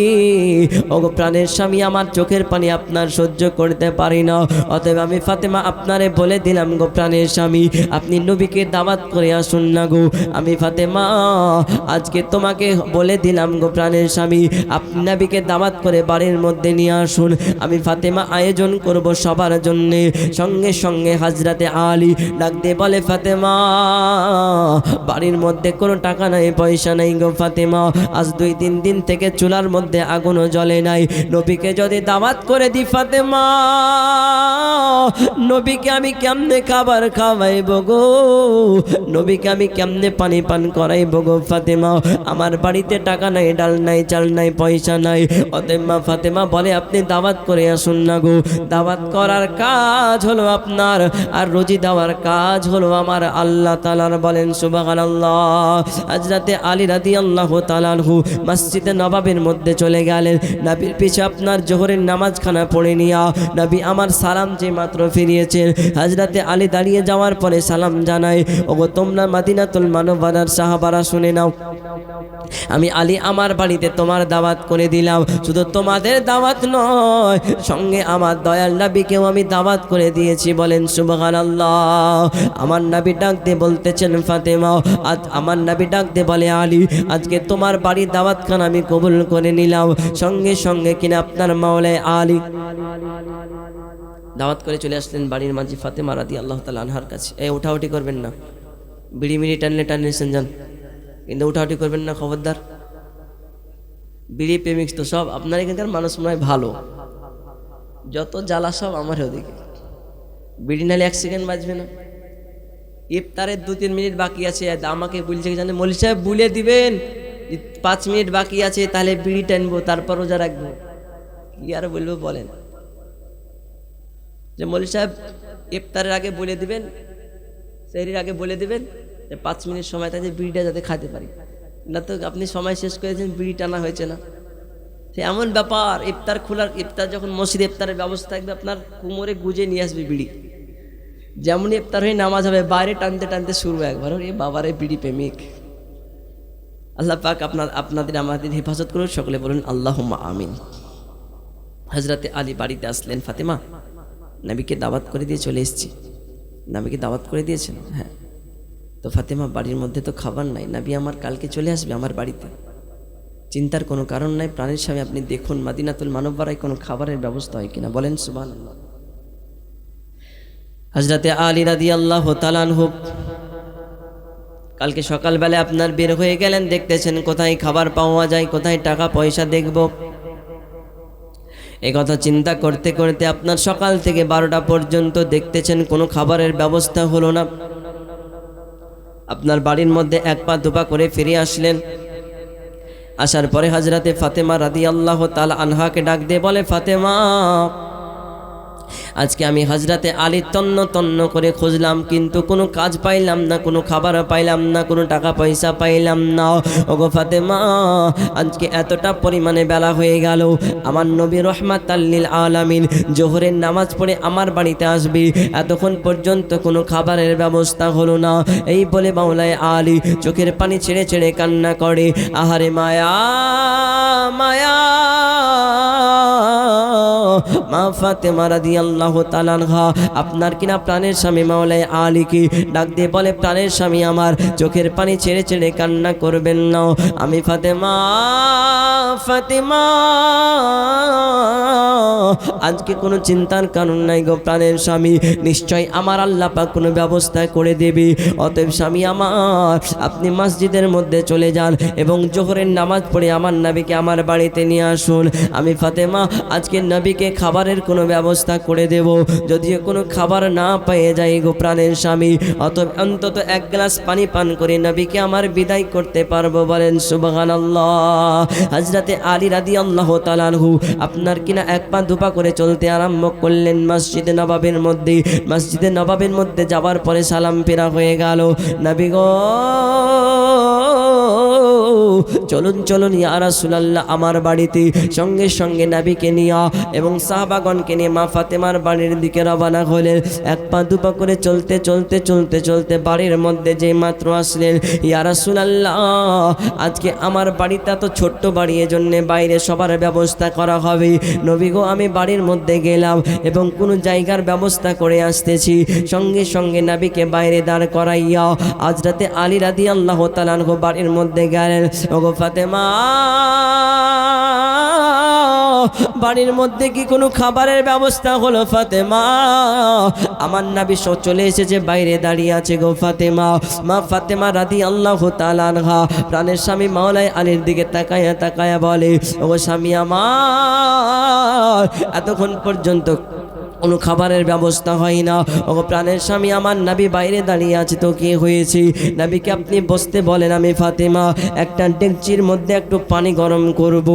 ওগো প্রাণের স্বামী আমার, চোখের পানি আপনার সহ্য করতে পারি না। অতএব আমি ফাতেমা আপনারে বলে দিলাম গো প্রাণের স্বামী, আপনি নবীকে দাওয়াত করে আসুন না গো। আমি ফাতেমা আজকে তোমাকে বলে দিলাম গো প্রাণের স্বামী, আপনি নবীকে দাওয়াত করে বাড়ির মধ্যে নিয়ে আসুন। আমি ফাতেমা আয়োজন করব সবার জন্য। সঙ্গে সঙ্গে হযরতে আলী ডাক দিয়ে বলে, ফাতেমা বাড়ির মধ্যে কোনো টাকা নাই, পয়সা নাই গো ফাতেমা, আজ 2-3 দিন থেকে চুলার মধ্যে আগুনও জ্বলে নাই। নবীকে যদি দাওয়াত করে দি ফাতেমা, নবীকে আমি কেমনে খাবার খাওয়াইব গো, নবীকে আমি কেমনে পানি পান করাইব গো ফাতেমা, আমার বাড়িতে টাকা নাই, ডাল নাই, চাল নাই, পয়সা নাই। অতএব মা ফাতেমা বলে, আপনি দাওয়াত করে আসুন না গো। দাওয়াত করার কাজ হলো আপনার, আর রুজি দেওয়ার কাজ হলো আমার। আল্লাহ তাআলার, বলেন সুবহানাল্লাহ। হযরতে আলী রাদিয়াল্লাহু তাআলা আনহু মসজিদে নববীর মধ্যে চলে গেলেন। নবীর পিছে আপনার জোহরের নামাজখানা পড়ে নিয়া নবী আমার সালাম যে মাত্র ফিরিয়েছেন, হযরতে আলী দাঁড়িয়ে যাওয়ার পরে সালাম জানায়, ওগো তোমরা মদিনাতুল মুনাওয়ারার সাহাবারা শুনে নাও, আমি আলী আমার বাড়িতে তোমার দাওয়াত করে দিলাম। শুধু তোমাদের দাওয়াত নয়, সঙ্গে আমার দয়াল নবীকেও আমি দাওয়াত করে দিয়েছি। বলেন সুবহানাল্লাহ। আমার নবী ডাক দিয়ে বলতেছেন, ফাতেমা, আজ আমার নবী ডাক দিয়ে বলে, আলী আজকে তোমার বাড়ির দাওয়াতখানা আমি কবুল করে নিলাম। সঙ্গে সঙ্গে কিনা আপনার মাওলাই আলী দাওয়াত করে চলে আসলেন বাড়ির মাঝি ফাতেমা রাদিয়াল্লাহু তাআলা আনহার কাছে। এই উঠাউঠি করবেন না, বিড়ি মিড়ি টানলে টানলেছেন যান, কিন্তু উঠাউঠি করবেন না, খবরদার। বিড়ি প্রেমিক তো সব আপনার এখানকার মানুষ মনে হয় ভালো, যত জ্বালা সব আমার ওদিকে। বিড়ি নালে 1 সেকেন্ড বাজবে না। ইফতারের 2-3 মিনিট বাকি আছে, আমাকে বলছে জানে মৌলভী সাহেব বলে দিবেন 5 মিনিট বাকি আছে, তাহলে বিড়ি টানবো, তারপর রোজা রাখবো। কি আর বলবো বলেন, যে মৌলভী সাহেব ইফতারের আগে বলে দিবেন, সেহরির আগে বলে দিবেন যে 5 মিনিট সময় থাকে, বিড়িটা যাতে খাইতে পারি, না তো আপনি সময় শেষ করেছেন, বিড়ি টানা হয়েছে না। সে এমন ব্যাপার, ইফতার খোলার, ইফতার যখন মসজিদে ইফতারের ব্যবস্থা থাকবে, আপনার কোমরে গুজে নিয়ে আসবে বিড়ি। যেমন ইফতার হয়ে নামাজ হবে, বাইরে টানতে টানতে শুরু একবার, এ বাবারে বিড়ি প্রেমিক। আল্লাহ পাক আপনাদের আমাদের হেফাজত করুন, সকলে বলুন আল্লাহুম্মা আমিন। হযরতে আলী বাড়িতে আসলেন, ফাতেমা নবীকে দাওয়াত করে দিয়ে চলে এসেছি। নবীকে দাওয়াত করে দিয়েছেন? হ্যাঁ। তো ফাতেমা বাড়ির মধ্যে তো খাবার নাই, নবী আমার কালকে চলে আসবে আমার বাড়িতে, চিন্তার কোনো কারণ নাই। প্রাণের স্বামী আপনি দেখুন মদিনাতুল মুনাওয়ারায় কোনো খাবারের ব্যবস্থা হয় কিনা, বলেন সুবহানাল্লাহ। হযরতে আলী রাদিয়াল্লাহু তাআলা আনহু কালকে সকালবেলা আপনার বের হয়ে গেলেন, দেখতেছেন কোথায় খাবার পাওয়া যায়, কোথায় টাকা পয়সা দেখব। এই কথা চিন্তা করতে করতে আপনার সকাল থেকে 12টা পর্যন্ত দেখতেছেন কোনো খাবারের ব্যবস্থা হলো না। আপনার বাড়ির মধ্যে 1 পা 2 পা করে ফিরে আসলেন। আসার পরে হযরতে ফাতেমা রাদিয়াল্লাহু তাআলা আনহাকে ডাক দিয়ে বলে, ফাতেমা আজকে আমি হযরতে আলী তন্ন তন্ন করে খুঁজলাম, কিন্তু কোনো কাজ পাইলাম না, কোনো খাবার পাইলাম না, কোনো টাকা পয়সা পাইলাম না। ওগো ফাতেমা আজকে এতটা পরিমাণে বেলা হয়ে গেল, আমার নবী রাহমাতাল লিল আলামিন জোহরের নামাজ পড়ে আমার বাড়িতে আসবে, এতক্ষণ পর্যন্ত কোনো খাবারের ব্যবস্থা হলো না। এই বলে মাওলাই আলী চোখের পানি ছেড়ে ছেড়ে কান্না করে, আহারে মায়া মায়া। মা ফাতেমা রাদিয়াল্লাহু তাআলা আনহা আপনার কিনা প্রাণের স্বামী মাওলাই আলীকে ডাক দিয়ে বলে, প্রাণের স্বামী আমার, চোখের পানি ছেড়ে ছেড়ে কান্না করবেন না। আমি ফাতেমা ফাতেমা আজকে কোনো চিন্তার কারণ নাই গো প্রাণের স্বামী, নিশ্চয় আমার আল্লাহ পাক কোনো ব্যবস্থা করে দেবে। অতএব স্বামী আমার, আপনি মসজিদের মধ্যে চলে যান এবং জোহরের নামাজ পড়ে আমার নবীকে আমার বাড়িতে নিয়ে আসুন। আমি ফাতেমা আজকে নবীকে খাবারের কোনো ব্যবস্থা করে দেব। যদিও কোনো খাবার না পেয়ে যাই গো প্রাণের স্বামী, অন্তত 1 গ্লাস পানি পান করে নবীকে আমার বিদায় করতে পারবো, বলেন সুবহানাল্লাহ। হযরতে আলী রাদিয়াল্লাহু তাআলা আনহু আপনার কিনা 1 পা 2 পা করে চলতে আরম্ভ করলেন মসজিদে নববীর মধ্যে। মসজিদে নববীর মধ্যে যাবার পরে সালাম ফেরা হয়ে গেল। নবী গো চলুন চলুন ইয়া রাসূলুল্লাহ আমার বাড়িতে। সঙ্গে সঙ্গে নবীকে নিয়া এবং সাহাবাগণকে নিয়ে মা ফাতেমার বাড়ির দিকে রওনা হলেন। এক পা দুপা করে চলতে চলতে চলতে চলতে বাড়ির মধ্যে যেই মাত্র আসলেন, ইয়া রাসূলুল্লাহ আজকে আমার বাড়িটা তো ছোট্ট বাড়ি, এজন্য বাইরে সবার ব্যবস্থা করা হবে। নবী গো আমি বাড়ির মধ্যে গেলাম এবং কোনো জায়গার ব্যবস্থা করে আসতেছি। সঙ্গে সঙ্গে নবীকে বাইরে দাঁড় করাইয়া হযরতে আলী রাদিয়াল্লাহু তাআলা আনহু বাড়ির মধ্যে গেলেন। ওগো ফাতেমা, বাড়ির মধ্যে কি কোনো খাবারের ব্যবস্থা হলো? ফাতেমা, আমার নবী চলে এসেছে, বাইরে দাঁড়িয়ে আছে গো ফাতেমা। মা ফাতেমা রাদিয়াল্লাহু তাআলা আনহা প্রাণের স্বামী মাওলাই আলীর দিকে তাকায়া তাকায়া বলে, ওগো স্বামী আমার, এতক্ষণ পর্যন্ত কোনো খাবারের ব্যবস্থা হয় না। ও প্রাণের স্বামী আমার, নবী বাইরে দাঁড়িয়ে আছে, তো কি হয়েছে? নবীকে আপনি বসতে বলেন, আমি ফাতেমা একটা ডেকচির মধ্যে একটু পানি গরম করব,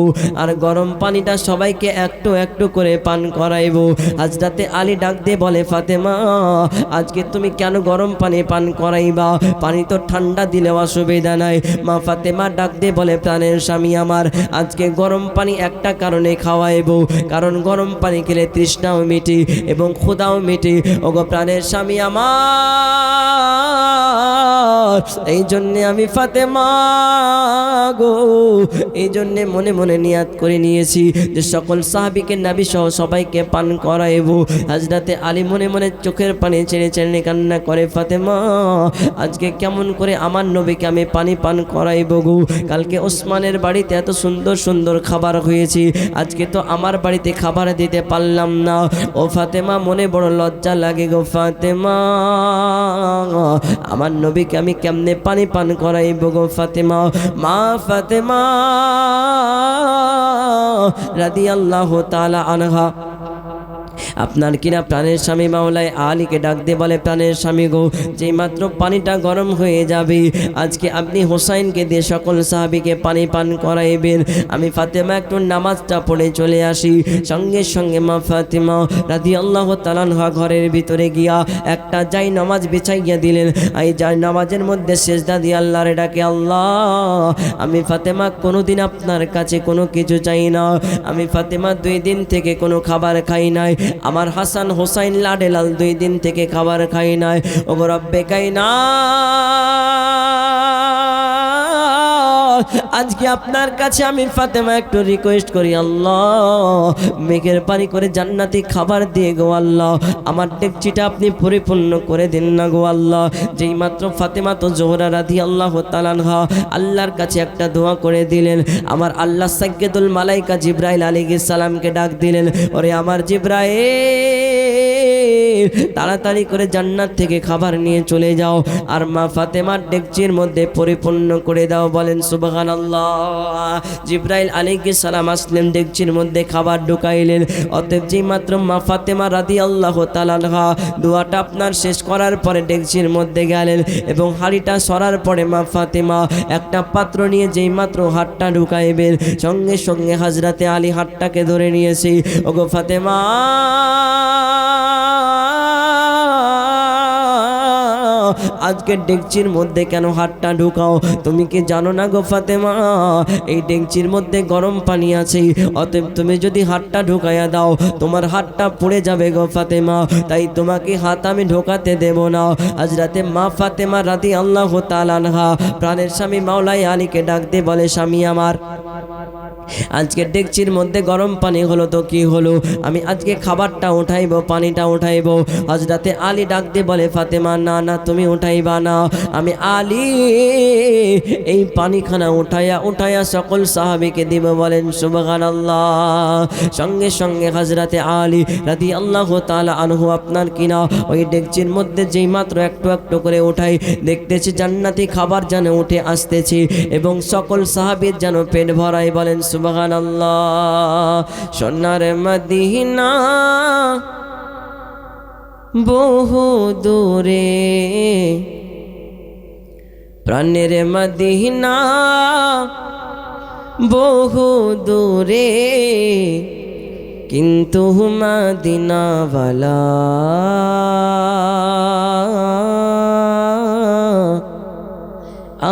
আর গরম পানিটা সবাইকে একটু একটু করে পান করাইব। হযরতে আলী ডাক দিয়ে বলে, ফাতেমা আজকে তুমি কেন গরম পানি পান করাইবা? পানি তো ঠান্ডা দিলে অসুবিধা নাই। মা ফাতেমা ডাক দিয়ে বলে, প্রাণের স্বামী আমার, আজকে গরম পানি একটা কারণে খাওয়াইব, কারণ গরম পানি খেলে তৃষ্ণাও মিটে এবং ক্ষুধাও মিটে। ওগো প্রাণের স্বামী আমার, এই জন্যে আমি ফাতেমা গো, এই জন্যে মনে মনে নিয়াত করে নিয়েছি যে সকল সাহাবীকে নবী সহ সবাইকে পান করাইব। হযরতে আলী মনে মনে চোখের পানি ছেড়ে ছেড়ে কান্না করে, ফাতেমা আজকে কেমন করে আমার নবীকে আমি পানি পান করাইব গো? কালকে ওসমানের বাড়িতে এত সুন্দর সুন্দর খাবার হয়েছে, আজকে তো আমার বাড়িতে খাবার দিতে পারলাম না। ও ফাতেমা, মনে বড় লজ্জা লাগে গো ফাতেমা, আমার নবীকে আমি কেমনে পানি পান করাইব গো ফাতেমা? মা ফাতেমা রাদিয়াল্লাহু তাআলা আনহা আপনার কিনা প্রাণের স্বামী মাওলাই আলীকে ডাক দিয়ে বলে, প্রাণের স্বামী গো, যেই মাত্র পানিটা গরম হয়ে যাবে আজকে আপনি হোসাইনকে দিয়ে সকল সাহাবীকে পানি পান করাইবেন। আমি ফাতেমা একটু নামাজটা পড়ে চলে আসি। সঙ্গে সঙ্গে মা ফাতেমা রাদিয়াল্লাহু তাআলা আনহা ঘরের ভিতরে গিয়া একটা যাই নামাজ বিছাইয়া দিলেন। এই যাই নামাজের মধ্যে সেজদা দিয়ে আল্লাহরে ডাকে, আল্লাহ আমি ফাতেমা কোনোদিন আপনার কাছে কোনো কিছু চাই না। আমি ফাতেমা 2 দিন থেকে কোনো খাবার খাই নাই। আমার হাসান হোসাইন লাডেলাল 2 দিন থেকে খাবার খাই নাই। ওগো রব্বে কাইনা, আজকে আপনার কাছে আমি ফাতেমা একটু রিকোয়েস্ট করি, আল্লাহ মেঘের পানি করে জান্নাতি খাবার দিয়ে গো আল্লাহ, আমার ডেকচিটা আপনি পরিপূর্ণ করে দিন না গো আল্লাহ। যেই মাত্র ফাতেমা তো জোহরা রাদিয়াল্লাহু তাআলা আনহা আল্লাহর কাছে একটা দোয়া করে দিলেন, আমার আল্লাহ সাইয়্যিদুল মালাইকা জিবরাইল আলাইহিস সালামকে ডাক দিলেন, ওরে আমার জিবরাইল তাড়াতাড়ি করে জান্নাত থেকে খাবার নিয়ে চলে যাও আর মা ফাতেমার ডেকচির মধ্যে পরিপূর্ণ করে দাও। বলেন সুবহানাল্লাহ। জিবরাইল আলাইহিস সালাম আসলেন, ডেকচির মধ্যে খাবার ঢুকাইলেন। অতএব যেই মাত্র মা ফাতেমা রাদিয়াল্লাহু তাআলা আনহা দোয়াটা আপনার শেষ করার পরে ডেকচির মধ্যে গেলেন এবং হাঁড়িটা সরার পরে মা ফাতেমা একটা পাত্র নিয়ে যেই মাত্র হাতটা ঢুকাইবেন, সঙ্গে সঙ্গে হযরতে আলী হাতটাকে ধরে নিয়েছে। ওগো ফাতেমা, আজকে ডেকচির মধ্যে কেন হাতটা ঢুকাও? তুমি কি জানো না গো ফাতেমা, এই ডেকচির মধ্যে গরম পানি আছে, অতএব তুমি যদি হাতটা ঢুকাইয়া দাও তোমার হাতটা পুড়ে যাবে গো ফাতেমা, তাই তোমাকে হাত আমি ঢোকাতে দেব না। হযরতে মা ফাতেমা রাদিয়াল্লাহু তাআলা আনহা প্রাণের স্বামী মাওলাই আলীকে ডাক দিয়ে বলে, স্বামী আমার, আজকে ডেকচির মধ্যে গরম পানি হলো তো কি হলো, আমি আজকে খাবারটা উঠাইব, পানিটা উঠাইব। হযরতে আলী ডাক দিয়ে বলে, ফাতেমা না না, তুমি উঠাইবা না, আমি আলী এই পানিখানা উঠাইয়া উঠাইয়া সকল সাহাবীকে দিব। বলেন সুবহানাল্লাহ। সঙ্গে সঙ্গে হযরতে আলী রাদিয়াল্লাহু তাআলা আনহু আপনার কিনা ওই ডেকচির মধ্যে যেই মাত্র একটু একটু করে উঠাই, দেখতেছি জান্নাতি খাবার যেন উঠে আসতেছে এবং সকল সাহাবীর যেন পেট ভরাই। বলেন সুবহানাল্লাহ। সোনার মদিনা বহু দূরে, প্রাণের মদিনা বহু দূরে, কিন্তু মদিনাওয়ালা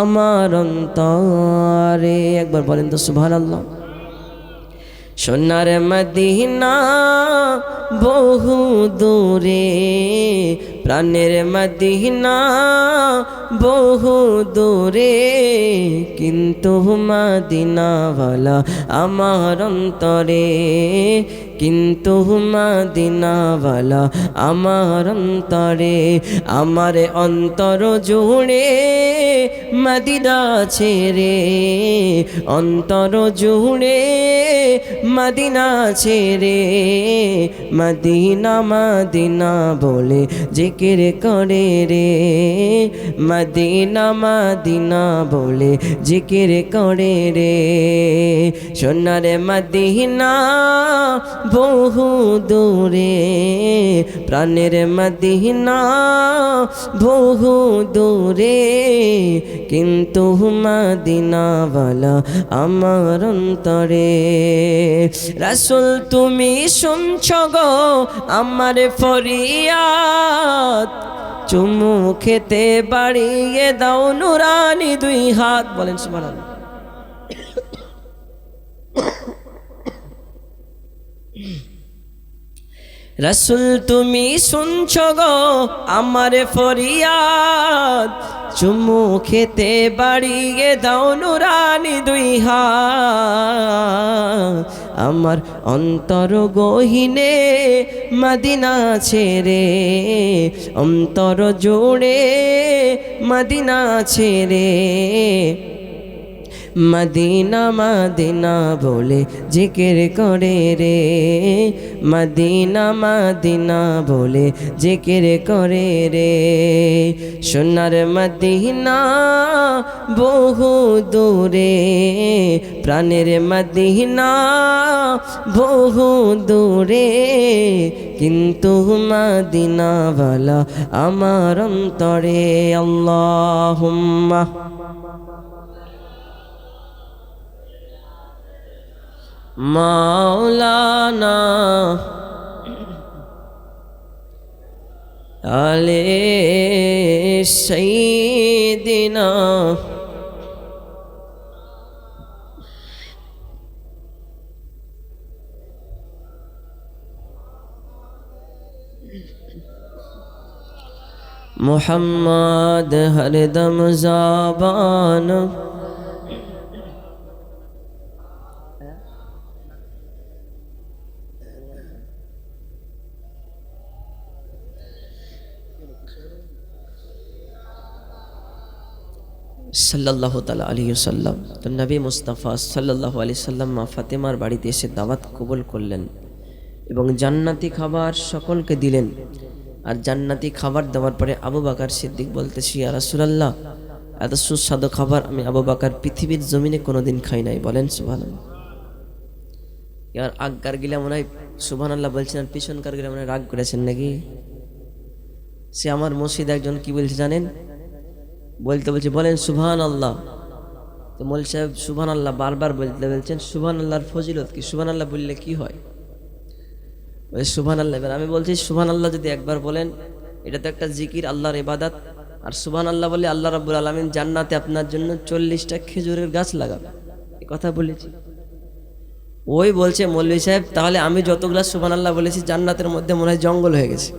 আমার অন্তরে। একবার বলেন তো সুবহানাল্লাহ। সোনার মদিনা বহু দূরে, প্রাণের মদিনা বহু দূরে, কিন্তু মদিনাওয়ালা আমার অন্তরে, কিন্তু মদিনাওয়ালা আমার অন্তরে। আমার অন্তর জুড়ে মদিনা ছেড়ে, অন্তর জুড়ে মদিনা ছেড়ে, মদিনা মদিনা বলে জিকির করে রে, মদিনা মদিনা বলে জিকির করে রে। সোনার মদিনা বহু দূরে, প্রাণের মদিনা বহু দূরে, কিন্তু মদিনাওয়ালা আমার অন্তরে। রাসূল তুমি শুনছ গো আমার ফরিয়াদ, চুমু খেতে বাড়িয়ে দাও নুরানি দুই হাত। বলেন সুবহানাল্লাহ। রাসূল তুমি শুনছ গো আমার ফরিয়াদ, চুমু খেতে বাড়িয়ে দাও নুরানি দুই হাত। আমার অন্তর গহীনে মদিনা ছেড়ে, অন্তর জোড়ে মদিনা ছেড়ে, মদিনা মদিনা বলে জিকির করে রে, মদিনা মদিনা বলে জিকির করে রে। সোনার মদিনা বহু দূরে, প্রাণের মদিনা বহু দূরে, কিন্তু মদিনাওয়ালা আমার অন্তরে। আল্লাহুম্মা মাওলানা আলে সাইয়্যিদিনা মুহাম্মদ হরদম ज़बान সাল্লাল্লাহু তাআলা আলাইহি ওয়াসাল্লাম। তো নবী মুস্তাফা সাল্লাল্লাহু আলাইহি সাল্লাম মা ফাতেমার বাড়িতে এসে দাওয়াত কবুল করলেন এবং জান্নাতি খাবার সকলকে দিলেন। আর জান্নাতি খাবার দেওয়ার পরে আবু বকর সিদ্দিক বলতেছি, ইয়া রাসূলুল্লাহ, এত সুস্বাদু খাবার আমি আবু বকর পৃথিবীর জমিনে কোনোদিন খাই নাই। বলেন সুবহানাল্লাহ। ইয়ার আগকার গিলা মনে হয় সুবহানাল্লাহ বলছেন, আর পিছনকার গিলা মনে হয় রাগ করেছেন নাকি। সে আমার মসজিদে একজন কি বলছে জানেন, বলছে বলেন সুবহানাল্লাহ। তো মৌলভী সাহেব সুবহানাল্লাহ বারবার বলছেন, সুবহানাল্লাহর ফজিলত কি, সুবহানাল্লাহ বললে কি হয়? ওই সুবহানাল্লাহ। এবার আমি বলছি সুবহানাল্লাহ যদি একবার বলেন, এটা তো একটা জিকির, আল্লাহর ইবাদত। আর সুবহানাল্লাহ বলে আল্লাহ রাব্বুল আলামিন জান্নাতে আপনার জন্য 40টা খেজুরের গাছ লাগাবে, এই কথা বলেছি। ওই বলছে মৌলভী সাহেব, তাহলে আমি যতগুলা সুবহানাল্লাহ বলেছি জান্নাতের মধ্যে মনে হয় জঙ্গল হয়ে গেছে।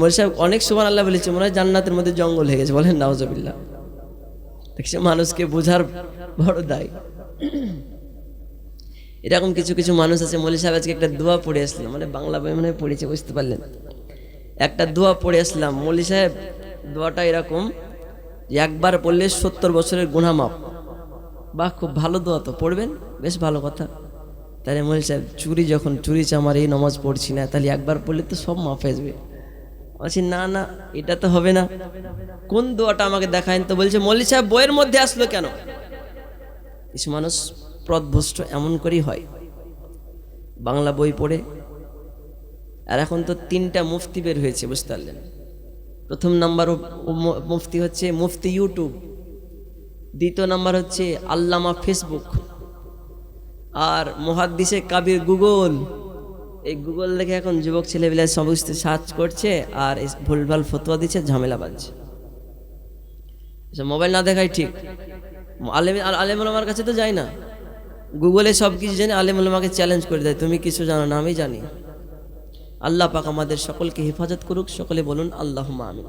মৌলভী সাহেব অনেক সুবহানাল্লাহ বলেছে, মনে হয় জান্নাতের মধ্যে জঙ্গল হয়ে গেছে। বলেন নাউজুবিল্লাহ। দেখছে মানুষকে বোঝার বড় দায়। এরকম কিছু কিছু মানুষ আছে। মৌলভী সাহেব আজকে একটা দোয়া পড়ে আসলাম, মানে বাংলা বই মনে হয় পড়েছে, বুঝতে পারলেন। একটা দোয়া পড়ে আসলাম মৌলভী সাহেব, দোয়াটা এরকম যে একবার পড়লে 70 বছরের গুনাহ মাপ। বাহ, খুব ভালো দোয়া, তো পড়বেন, বেশ ভালো কথা। তাহলে মৌলভী সাহেব যখন চুরি চামারি নামাজ পড়ছি না, তাহলে একবার পড়লে তো সব মাফ হয়ে যাবে। বলছি না না, এটা তো হবে না। কোন দোয়াটা আমাকে দেখায় তো। বলছে মৌলভী সাহেব বইয়ের মধ্যে আসলো কেন? কিছু মানুষ পথভ্রষ্ট এমন করেই হয়, বাংলা বই পড়ে। আর এখন তো 3টা মুফতি বের হয়েছে, বুঝতে পারলেন। প্রথম নাম্বার মুফতি হচ্ছে মুফতি ইউটিউব, দ্বিতীয় নাম্বার হচ্ছে আল্লামা ফেসবুক, আর মুহাদ্দিসে কাবির গুগল। এই গুগল দেখে এখন যুবক ছেলেবেলায় সমস্ত সার্চ করছে আর ভুলভাল ফতোয়া দিচ্ছে, ঝামেলা বাঁধছে। মোবাইল না দেখাই ঠিক। আলেম ওলামার কাছে তো যায় না, গুগলে সব কিছু জেনে আলেম ওলামাকে চ্যালেঞ্জ করে দেয়, তুমি কিছু জানো না, আমি জানি। আল্লাহ পাক আমাদের সকলকে হেফাজত করুক, সকলে বলুন আল্লাহুম্মা আমিন।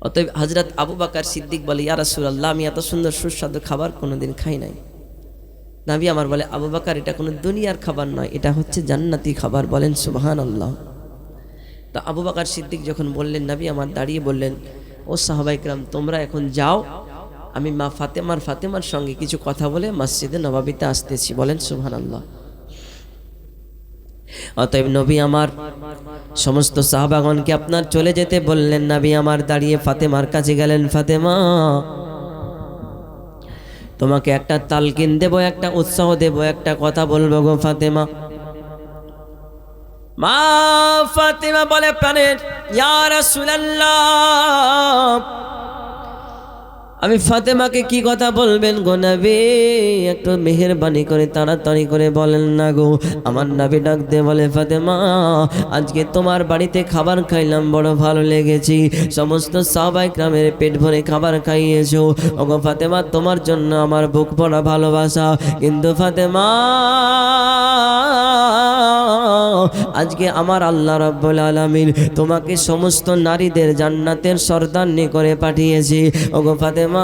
অতএব হযরত আবু বকর সিদ্দিক বলে, ইয়া রাসূলুল্লাহ, আমি এত সুন্দর সুস্বাদু খাবার কোনোদিন খাই নাই। নবী আমার বলে, আবু বকর, এটা কোনো দুনিয়ার খাবার নয়, এটা হচ্ছে জান্নাতি খাবার। বলেন সুবহানাল্লাহ। তো আবু বকর সিদ্দিক যখন বললেন, নবী আমার দাঁড়িয়ে বললেন, ও সাহাবায়ে কেরাম, তোমরা এখন যাও, আমি মা ফাতেমার সঙ্গে কিছু কথা বলে মসজিদে নববীতে আসতেছি। বলেন সুবহানাল্লাহ। অতএব নবী আমার সমস্ত সাহাবাগণকে আপনার চলে যেতে বললেন। নবী আমার দাঁড়িয়ে ফাতেমার কাছে গেলেন, ফাতেমা, তোমাকে একটা তালকিন দেব, একটা উৎসাহ দেব, একটা কথা বলবো গো ফাতেমা। মা ফাতেমা বলে, প্রাণের ইয়া রাসূলুল্লাহ, আমি ফাতেমাকে কি কথা বলবেন গো নবী? একটু মেহেরবানি করে তাড়াতাড়ি করে বলেন না গো। আমার নবী ডাক দিয়ে বলে, ফাতেমা, আজকে তোমার বাড়িতে খাবার খাইলাম, বড় ভালো লেগেছি, সমস্ত সাহাবায়ে কেরামের পেট ভরে খাবার খাইয়েছো। ওগো ফাতেমা, তোমার জন্য আমার বুক ভরা ভালোবাসা। কিন্তু ফাতেমা, আজকে আমার আল্লাহ রাব্বুল আলামিন তোমাকে সমস্ত নারীদের জান্নাতের সর্দারনি করে পাঠিয়েছে। ওগো ফাতেমা,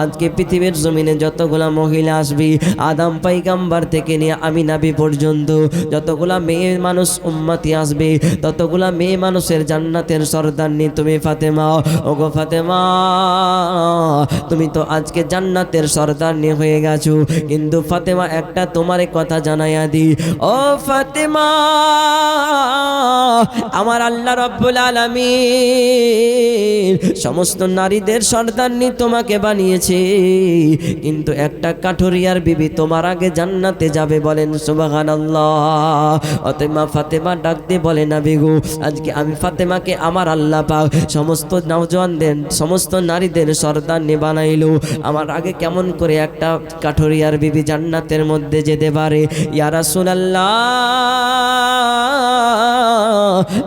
আজকে পৃথিবীর জমিনে যতগুলা মহিলা আসবে, আদম পয়গম্বর থেকে নিয়ে আমি নবী পর্যন্ত যতগুলা মেয়ে মানুষ উম্মতি আসবে, ততগুলা মেয়ে মানুষের জান্নাতের সর্দারনি তুমি ফাতেমা। ওগো ফাতেমা, তুমি তো আজকে জান্নাতের সর্দারনি হয়ে গেছো। কিন্তু ফাতেমা, একটা তোমার কথা জানাইয়া দি, ও ফাতেমা, আমার আল্লাহ রাব্বুল আলামিন সমস্ত নারীদের সর্দারনি তোমাকে বানিয়েছে, কিন্তু একটা কাঠুরিয়ার বিবি তোমার আগে জান্নাতে যাবে। বলেন সুবহানাল্লাহ। অতএব মা ফাতেমা ডাক দিয়ে বলে, নবী গো, আজকে আমি ফাতেমাকে আমার আল্লাহ পাক সমস্ত নওজওয়ানদের, সমস্ত নারীদের সর্দারনি বানাইলো, আমার আগে কেমন করে একটা কাঠুরিয়ার বিবি জান্নাতের মধ্যে যেতে পারে? ইয়া রাসূলুল্লাহ,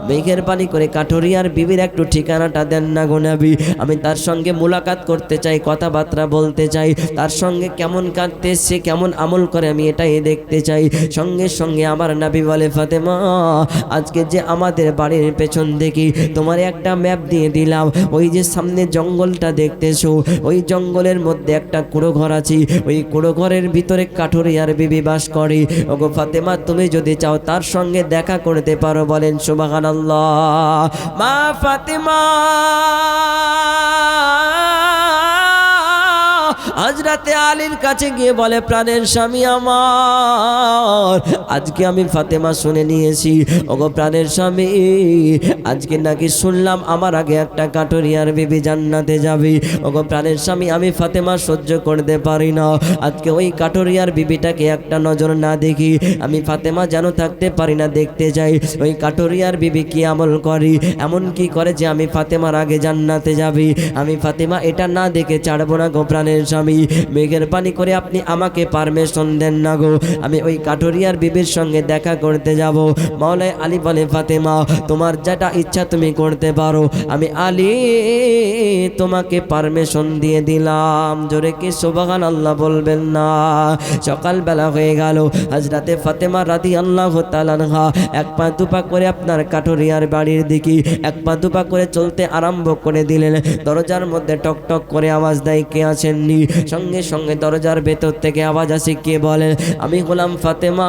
মেঘের পানি করে কাঠুরিয়ার বিবির একটু ঠিকানাটা দেন না গো নবী, আমি তার সঙ্গে মুলাকাত করতে চাই, কথাবার্তা বলতে চাই, তার সঙ্গে কেমন কাটতে, সে কেমন আমল করে, আমি এটাই দেখতে চাই। সঙ্গে সঙ্গে আমার নবী বলে, ফাতেমা, আজকে যে আমাদের বাড়ির পেছন দেখি তোমার একটা ম্যাপ দিয়ে দিলাম, ওই যে সামনে জঙ্গলটা দেখতেছো, ওই জঙ্গলের মধ্যে একটা কুড়ো ঘর আছে, ওই কুড়ো ঘরের ভিতরে কাঠুরিয়ার বিবি বাস করে। ওগো ফাতেমা, তুমি যদি চাও তার সঙ্গে দেখা করতে পারো। বলেন সুবহানাল্লাহ। মা ফাতেমা হযরতে আলীর কাছে গিয়ে বলে, প্রাণের স্বামী আমার, আজকে আমি ফাতেমা শুনে নিয়েছি। ওগো প্রাণের স্বামী, আজকে নাকি শুনলাম আমার আগে একটা কাঠুরিয়ার বিবি জান্নাতে যাবে। ওগো প্রাণের স্বামী, আমি ফাতেমা সহ্য করতে পারি না, আজকে ওই কাঠুরিয়ার বিবিটাকে একটা নজর না দেখি আমি ফাতেমা যেন থাকতে পারি না, দেখতে যাই ওই কাঠুরিয়ার বিবি কি আমল করে, এমন কি করে যে আমি ফাতেমার আগে জান্নাতে যাবি। আমি ফাতেমা এটা না দেখে ছাড়বো না গো প্রাণের স্বামী, মেঘের পানি করে আপনি আমাকে পারমিশন দেন না গো, আমি ওই কাঠুরিয়ার বিবির সঙ্গে দেখা করতে যাব। মাওলাই আলী বলে, ফাতেমা, তোমার যেটা ইচ্ছা তুমি করতে পারো, আমি আলী তোমাকে পারমিশন দিয়ে দিলাম। জোরে কি সুবহানাল্লাহ বলবেন না? সকালবেলা হয়ে গেল, হযরতে ফাতেমা রাদিয়াল্লাহু তাআলা আনহা এক পা দুপা করে আপনার কাঠুরিয়ার বাড়ির দিকে এক পা দুপা করে চলতে আরম্ভ করে দিলেন। দরজার মধ্যে টক টক করে আওয়াজ দেয়, কে আছেননি? সঙ্গে সঙ্গে দরজার ভেতর থেকে আওয়াজ আসে, কে? বলে, আমি হলাম ফাতেমা।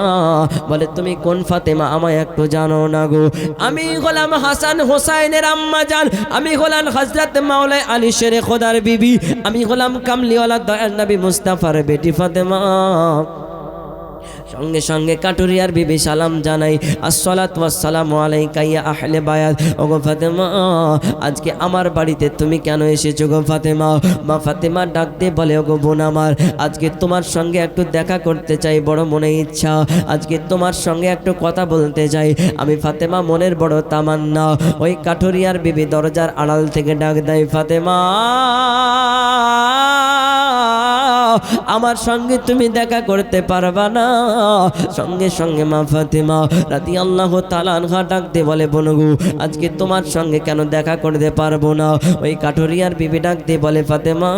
বলে, তুমি কোন ফাতেমা? আমায় একটু জানো না গো। আমি হলাম হাসান হোসাইনের আম্মা জান, আমি হলাম হযরত মাওলাই আলী শেরে খোদার বিবি, আমি হলাম কামলিওয়ালা দয়াল নবী মুস্তাফার বেটি ফাতেমা। সঙ্গে সঙ্গে কাঠুরিয়ার বিবি সালাম জানাই, আসসালাতু ওয়াসসালামু আলাইকা ইয়া আহলে বায়াত। ওগো ফাতেমা, আজকে আমার বাড়িতে তুমি কেন এসেছো গো ফাতেমা? মা ফাতেমা ডাক দিয়ে বলে, ওগো বোন আমার, আজকে তোমার সঙ্গে একটু দেখা করতে চাই, বড় মনে ইচ্ছা, আজকে তোমার সঙ্গে একটু কথা বলতে চাই। আমি ফাতেমা মনের বড় তামান্না। ওই কাঠুরিয়ার বিবি দরজার আড়াল থেকে ডাক দেয়, ফাতেমা আমার সঙ্গে তুমি দেখা করতে পারবা না। সঙ্গে সঙ্গে মা ফাতেমা রাদিয়াল্লাহু তাআলা আনহা ডাক দিয়ে বলে, বোনগো আজকে তোমার সঙ্গে কেন দেখা করতে পারবো না? ওই কাঠুরিয়ার বিবি ডাক দিয়ে বলে, ফাতেমা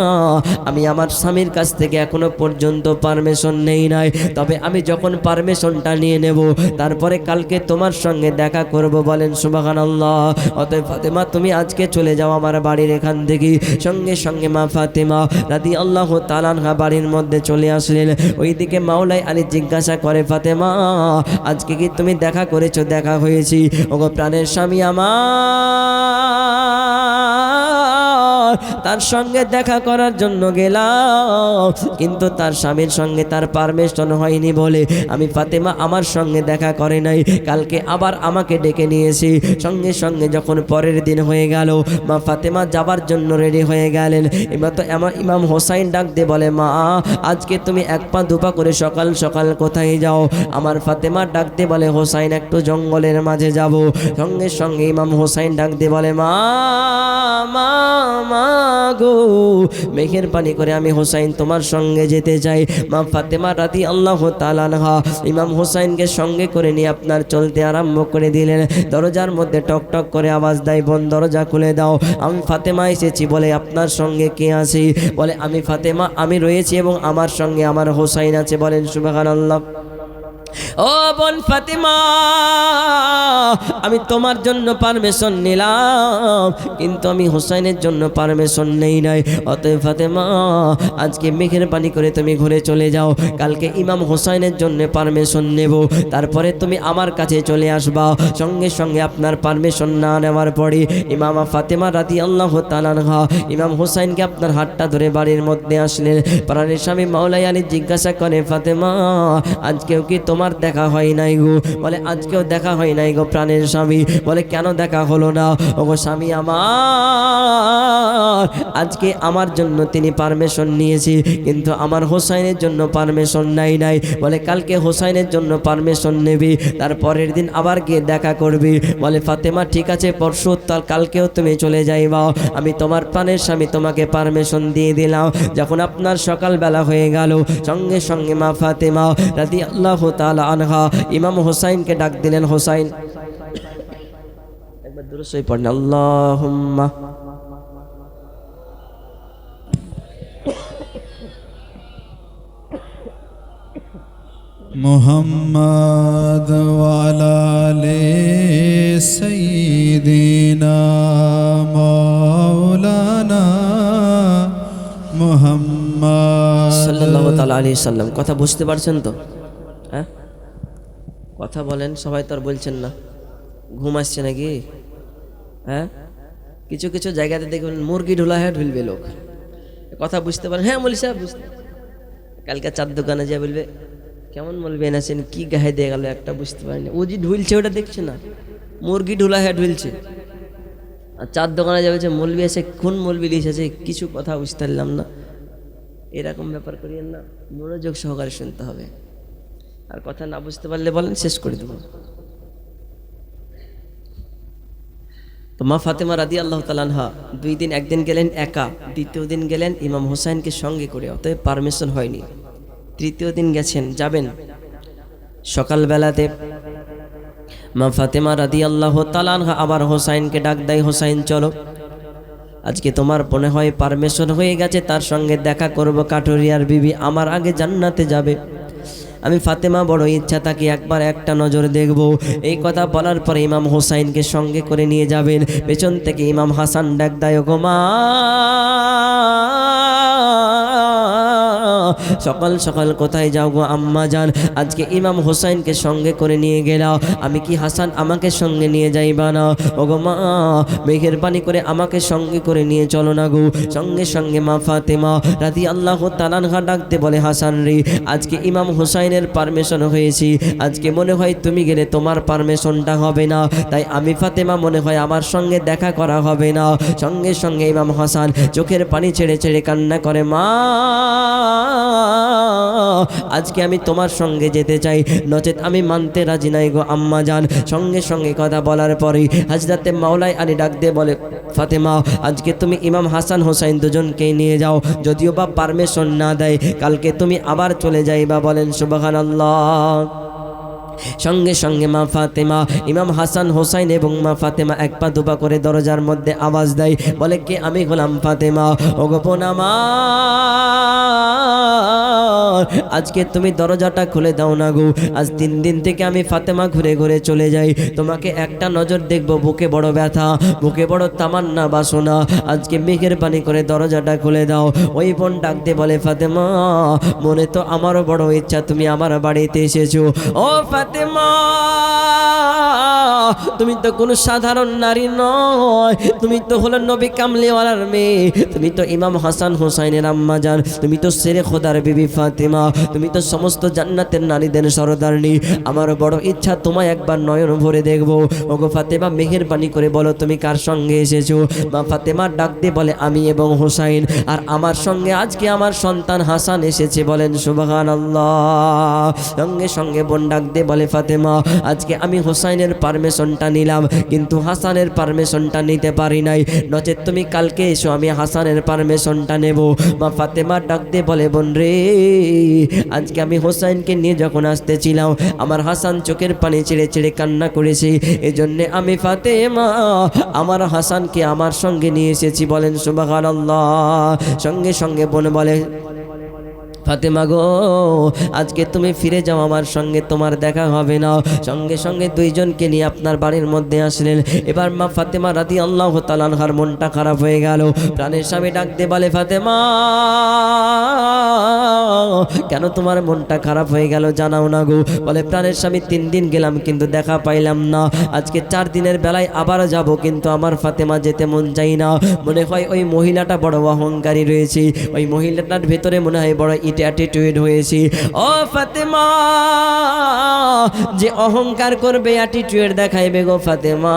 আমি আমার স্বামীর কাছ থেকে এখনো পর্যন্ত পারমিশন নেই নাই, তবে আমি যখন পারমিশনটা নিয়ে নেব তারপরে কালকে তোমার সঙ্গে দেখা করব। বলেন সুবহানাল্লাহ। অতএব ফাতেমা তুমি আজকে চলে যাও আমার বাড়ির এখান থেকে। সঙ্গে সঙ্গে মা ফাতেমা রাদিয়াল্লাহু তাআলা আনহা বাড়ির মধ্যে চলে আসলেন। ওইদিকে মাওলাই আলী জিজ্ঞাসা করে, ফাতেমা আজকে কি তুমি দেখা করেছো? দেখা হয়েছি। ওগো প্রাণের স্বামী আমার তার সঙ্গে দেখা করার জন্য গেলাম, কিন্তু তার স্বামীর সঙ্গে তার পারমিশন হয়নি বলে আমি ফাতেমা আমার সঙ্গে দেখা করে নাই। কালকে আবার আমাকে ডেকে নিয়েছি। সঙ্গে সঙ্গে যখন পরের দিন হয়ে গেল, মা ফাতেমা যাবার জন্য রেডি হয়ে গেলেন। এবার তো ইমাম হোসাইন ডাক দিয়ে বলে, মা আজকে তুমি এক পা দুপা করে সকাল সকাল কোথায় যাও? আমার ফাতেমা ডাক দিয়ে বলে, হোসাইন একটু জঙ্গলের মাঝে যাব। সঙ্গে সঙ্গে ইমাম হোসাইন ডাক দিয়ে বলে, মা মা মা গো মেঘের পানি করে আমি হোসাইন তোমার সঙ্গে যেতে চাই। মা ফাতেমা রাদিয়াল্লাহু তাআলা আনহা ইমাম হোসাইনকে সঙ্গে করে নিয়ে আপনার চলতে আরম্ভ করে দিলেন। দরজার মধ্যে টক টক করে আওয়াজ দেয়, বোন দরজা খুলে দাও, আমি ফাতেমা এসেছি। বলে, আপনার সঙ্গে কে আছে? বলে, আমি ফাতেমা, আমি রয়েছি এবং আমার সঙ্গে আমার হোসাইন আছে। বলেন সুবহানাল্লাহ। ও বোন ফাতেমা, আমি তোমার জন্য পারমিশন নিলাম, কিন্তু আমি হোসাইনের জন্য পারমিশন নেই নাই। অতএব ফাতেমা আজকে মেঘের পানি করে তুমি ঘুরে চলে যাও, কালকে ইমাম হোসাইনের জন্য পারমিশন নেব, তারপরে তুমি আমার কাছে চলে আসবা। সঙ্গে সঙ্গে আপনার পারমিশন না নেওয়ার পরে ইমামা ফাতেমা রাদিয়াল্লাহু তাআলা আনহা ইমাম হোসাইনকে আপনার হাতটা ধরে বাড়ির মধ্যে আসলেন। প্রাণের স্বামী মাওলাই আলী জিজ্ঞাসা করে, ফাতেমা আজকেও কি তোমার দেখা হয় নাই গো? বলে, আজকেও দেখা হয় নাই গো প্রাণের স্বামী। বলে, কেন দেখা হলো না? ওগো স্বামী আমার, আজকে আমার জন্য তিনি পারমিশন নিয়েছি, কিন্তু আমার হোসাইনের জন্য পারমিশন নাই। বলে, কালকে হোসাইনের জন্য পারমিশন নেবি, তারপরের দিন আবার গিয়ে দেখা করবি। বলে, ফাতেমা ঠিক আছে, পরশু তার কালকেও তুমি চলে যাইবা, আমি তোমার প্রাণের স্বামী তোমাকে পারমিশন দিয়ে দিলাম। যখন আপনার সকালবেলা হয়ে গেল, সঙ্গে সঙ্গে মা ফাতেমা রাদিয়াল্লাহু তাআলা আনহা ইমাম হোসাইনকে ডাক দিলেন। হোসাইন, একবার দুরূদ শরীফ পড়েন, আল্লাহুম্মা মুহাম্মাদ ওয়া আলা আলি সাইয়্যিদিনা মাওলানা মুহাম্মদ সাল্লাল্লাহু তাআলা আলাইহি সাল্লাম। কথা বুঝতে পারছেন তো? হ্যাঁ, কথা বলেন, সবাই তো আর বলছেন না। ঘুম আসছে নাকি? হ্যাঁ, কিছু কিছু জায়গাতে দেখবেন মুরগি ঢোলা হ্যাঁ ঢুলবে লোক, কথা বুঝতে পারেন? হ্যাঁ বলি সাহেব বুঝতে। কালকে চার দোকানে যা বলবে, কেমন বলবেন আছেন, কি গায়ে দিয়ে গেল একটা বুঝতে পারেনি। ও যে ঢুলছে ওটা দেখছে না, মুরগি ঢোলা হ্যাঁ ঢুলছে। আর চার দোকানে যা বলছে মলবি এসে কোন মলবি লিখেছে, কিছু কথা বুঝতে পারলাম না। এরকম ব্যাপার করিয়েন না, মনোযোগ সহকারে শুনতে হবে। আর কথা না বুঝতে পারলে বলেন, শেষ করে দেব। তো মা ফাতেমা রাদিয়াল্লাহু তাআলা আনহা 2 দিন, একদিন গেলেন একা, দ্বিতীয় দিন গেলেন ইমাম হোসাইনকে সঙ্গে করে, অতএব পারমিশন হয়নি। তৃতীয় দিন যাবেন সকালবেলাতে মা ফাতেমা রাদিয়াল্লাহু তাআলা আনহা আবার হোসাইনকে ডাক দেয়, হোসাইন চলো, আজকে তোমার মনে হয় পারমিশন হয়ে গেছে, তার সঙ্গে দেখা করব। কাঠুরিয়ার বিবি আমার আগে জান্নাতে যাবে, আমি ফাতেমা বড় ইচ্ছা তাকে একবার একটা নজর দেখব। এই কথা বলার পরে ইমাম হোসাইনকে সঙ্গে করে নিয়ে যাবেন। পেছন থেকে ইমাম হাসান ডাক দেয়, গো মা, সকাল সকাল কোথায় যাও গো আম্মা জান? আজকে ইমাম হোসাইনকে সঙ্গে করে নিয়ে গেলাও, আমি কি হাসান আমাকে সঙ্গে নিয়ে যাইবা না? ও গো মা, মেঘের পানি করে আমাকে সঙ্গে করে নিয়ে চলো না গো। সঙ্গে সঙ্গে মা ফাতেমা রাদিয়াল্লাহু তাআলা আনহা ডাকতে বলে, হাসান রে, আজকে ইমাম হোসাইনের পারমিশন হয়েছি, আজকে মনে হয় তুমি গেলে তোমার পারমিশনটা হবে না, তাই আমি ফাতেমা মনে হয় আমার সঙ্গে দেখা করা হবে না। সঙ্গে সঙ্গে ইমাম হাসান চোখের পানি ছেড়ে ছেড়ে কান্না করে, মা আজকে আমি তোমার সঙ্গে যেতে চাই, নচেত আমি মানতে রাজি নাই গো আম্মা জান। সঙ্গে সঙ্গে কথা বলার পরেই হযরতে মাওলাই আলী ডাক দিয়ে বলে, ফাতেমা আজকে তুমি ইমাম হাসান হোসাইন দুজনকেই নিয়ে যাও, যদিও বা পারমিশন না দেয় কালকে তুমি আবার চলে যাইবা। বলেন সুবহানাল্লাহ। সঙ্গে সঙ্গে মা ফাতেমা, ইমাম হাসান হোসাইন এবং মা ফাতেমা এক পা দুপা করে দরজার মধ্যে আওয়াজ দেয়, বলে কে? আমি গোলাম ফাতেমা। ওগো বোন আমার, আজকে তুমি দরজাটা খুলে দাও না গো। আজ 3 দিন থেকে আমি ফাতেমা ঘুরে ঘুরে চলে যাই, তোমাকে একটা নজর দেখবো, বুকে বড় ব্যথা, বুকে বড় তামান্না বাসনা, আজকে মেহেরবানি করে দরজাটা খুলে দাও। ওই বোন ডাক দিয়ে বলে, ফাতেমা মনে তো আমারও বড় ইচ্ছা তুমি আমার বাড়িতে এসেছো। ও ফাতেমা, তুমি তো কোনো সাধারণ নারী নয়, তুমি তো হলো নবী কামলিওয়ালার মেয়ে, তুমি তো ইমাম হাসান হোসাইনের আম্মা জান, তুমি তো শেরে খোদার বিবি ফাতেমা, তুমি তো সমস্ত জান্নাতের নারীদের সরদারনি। আমার বড় ইচ্ছা তোমায় একবার নয়ন ভরে দেখবো। ওগো ফাতেমা মেহেরবানি করে বলো তুমি কার সঙ্গে এসেছো? মা ফাতেমা ডাক দিয়ে বলে, আমি এবং হোসাইন, আর আমার সঙ্গে আজকে আমার সন্তান হাসান এসেছে। বলেন সুবহানাল্লাহ। সঙ্গে সঙ্গে বোন ডাক দিয়ে বলে, ফাতেমা আজকে আমি হোসাইনের পারমিশনটা নিলাম, কিন্তু হাসানের পারমিশনটা নিতে পারি নাই, নচেত তুমি কালকে এসো, আমি হাসানের পারমিশনটা নেব। মা ফাতেমা ডাক দিয়ে বলে, বোন রে, আজকে আমি হোসাইনকে নিয়ে যখন আসতেছিলাম আমার হাসান চোখের পানি ছেড়ে ছেড়ে কান্না করেছে, এজন্য আমি ফাতেমা আমার হাসানকে আমার সঙ্গে নিয়ে এসেছি। বলেন সুবহানাল্লাহ। সঙ্গে সঙ্গে বোন বলে, ফাতেমা গো আজকে তুমি ফিরে যাও, আমার সঙ্গে তোমার দেখা হবে না। সঙ্গে সঙ্গে দুইজনকে নিয়ে আপনার বাড়ির মধ্যে আসলেন। এবার মা ফাতেমা রাদিয়াল্লাহু তাআলা আনহার মনটা খারাপ হয়ে গেল। প্রাণের স্বামী ডাক দিয়ে বলে, ফাতেমা কেন তোমার মনটা খারাপ হয়ে গেল জানাও না গো। বলে, প্রাণের স্বামী 3 দিন গেলাম কিন্তু দেখা পাইলাম না, আজকে 4 দিনের বেলায় আবার যাব, কিন্তু আমার ফাতেমা যেতে মন চাই না। মনে হয় ওই মহিলাটা বড় অহংকারী রয়েছে, ওই মহিলাটার ভেতরে মনে হয় বড় অ্যাটিটিউড হয়েছে। ও ফাতেমা, যে অহংকার করবে, অ্যাটিটিউড দেখাইবে গো ফাতেমা,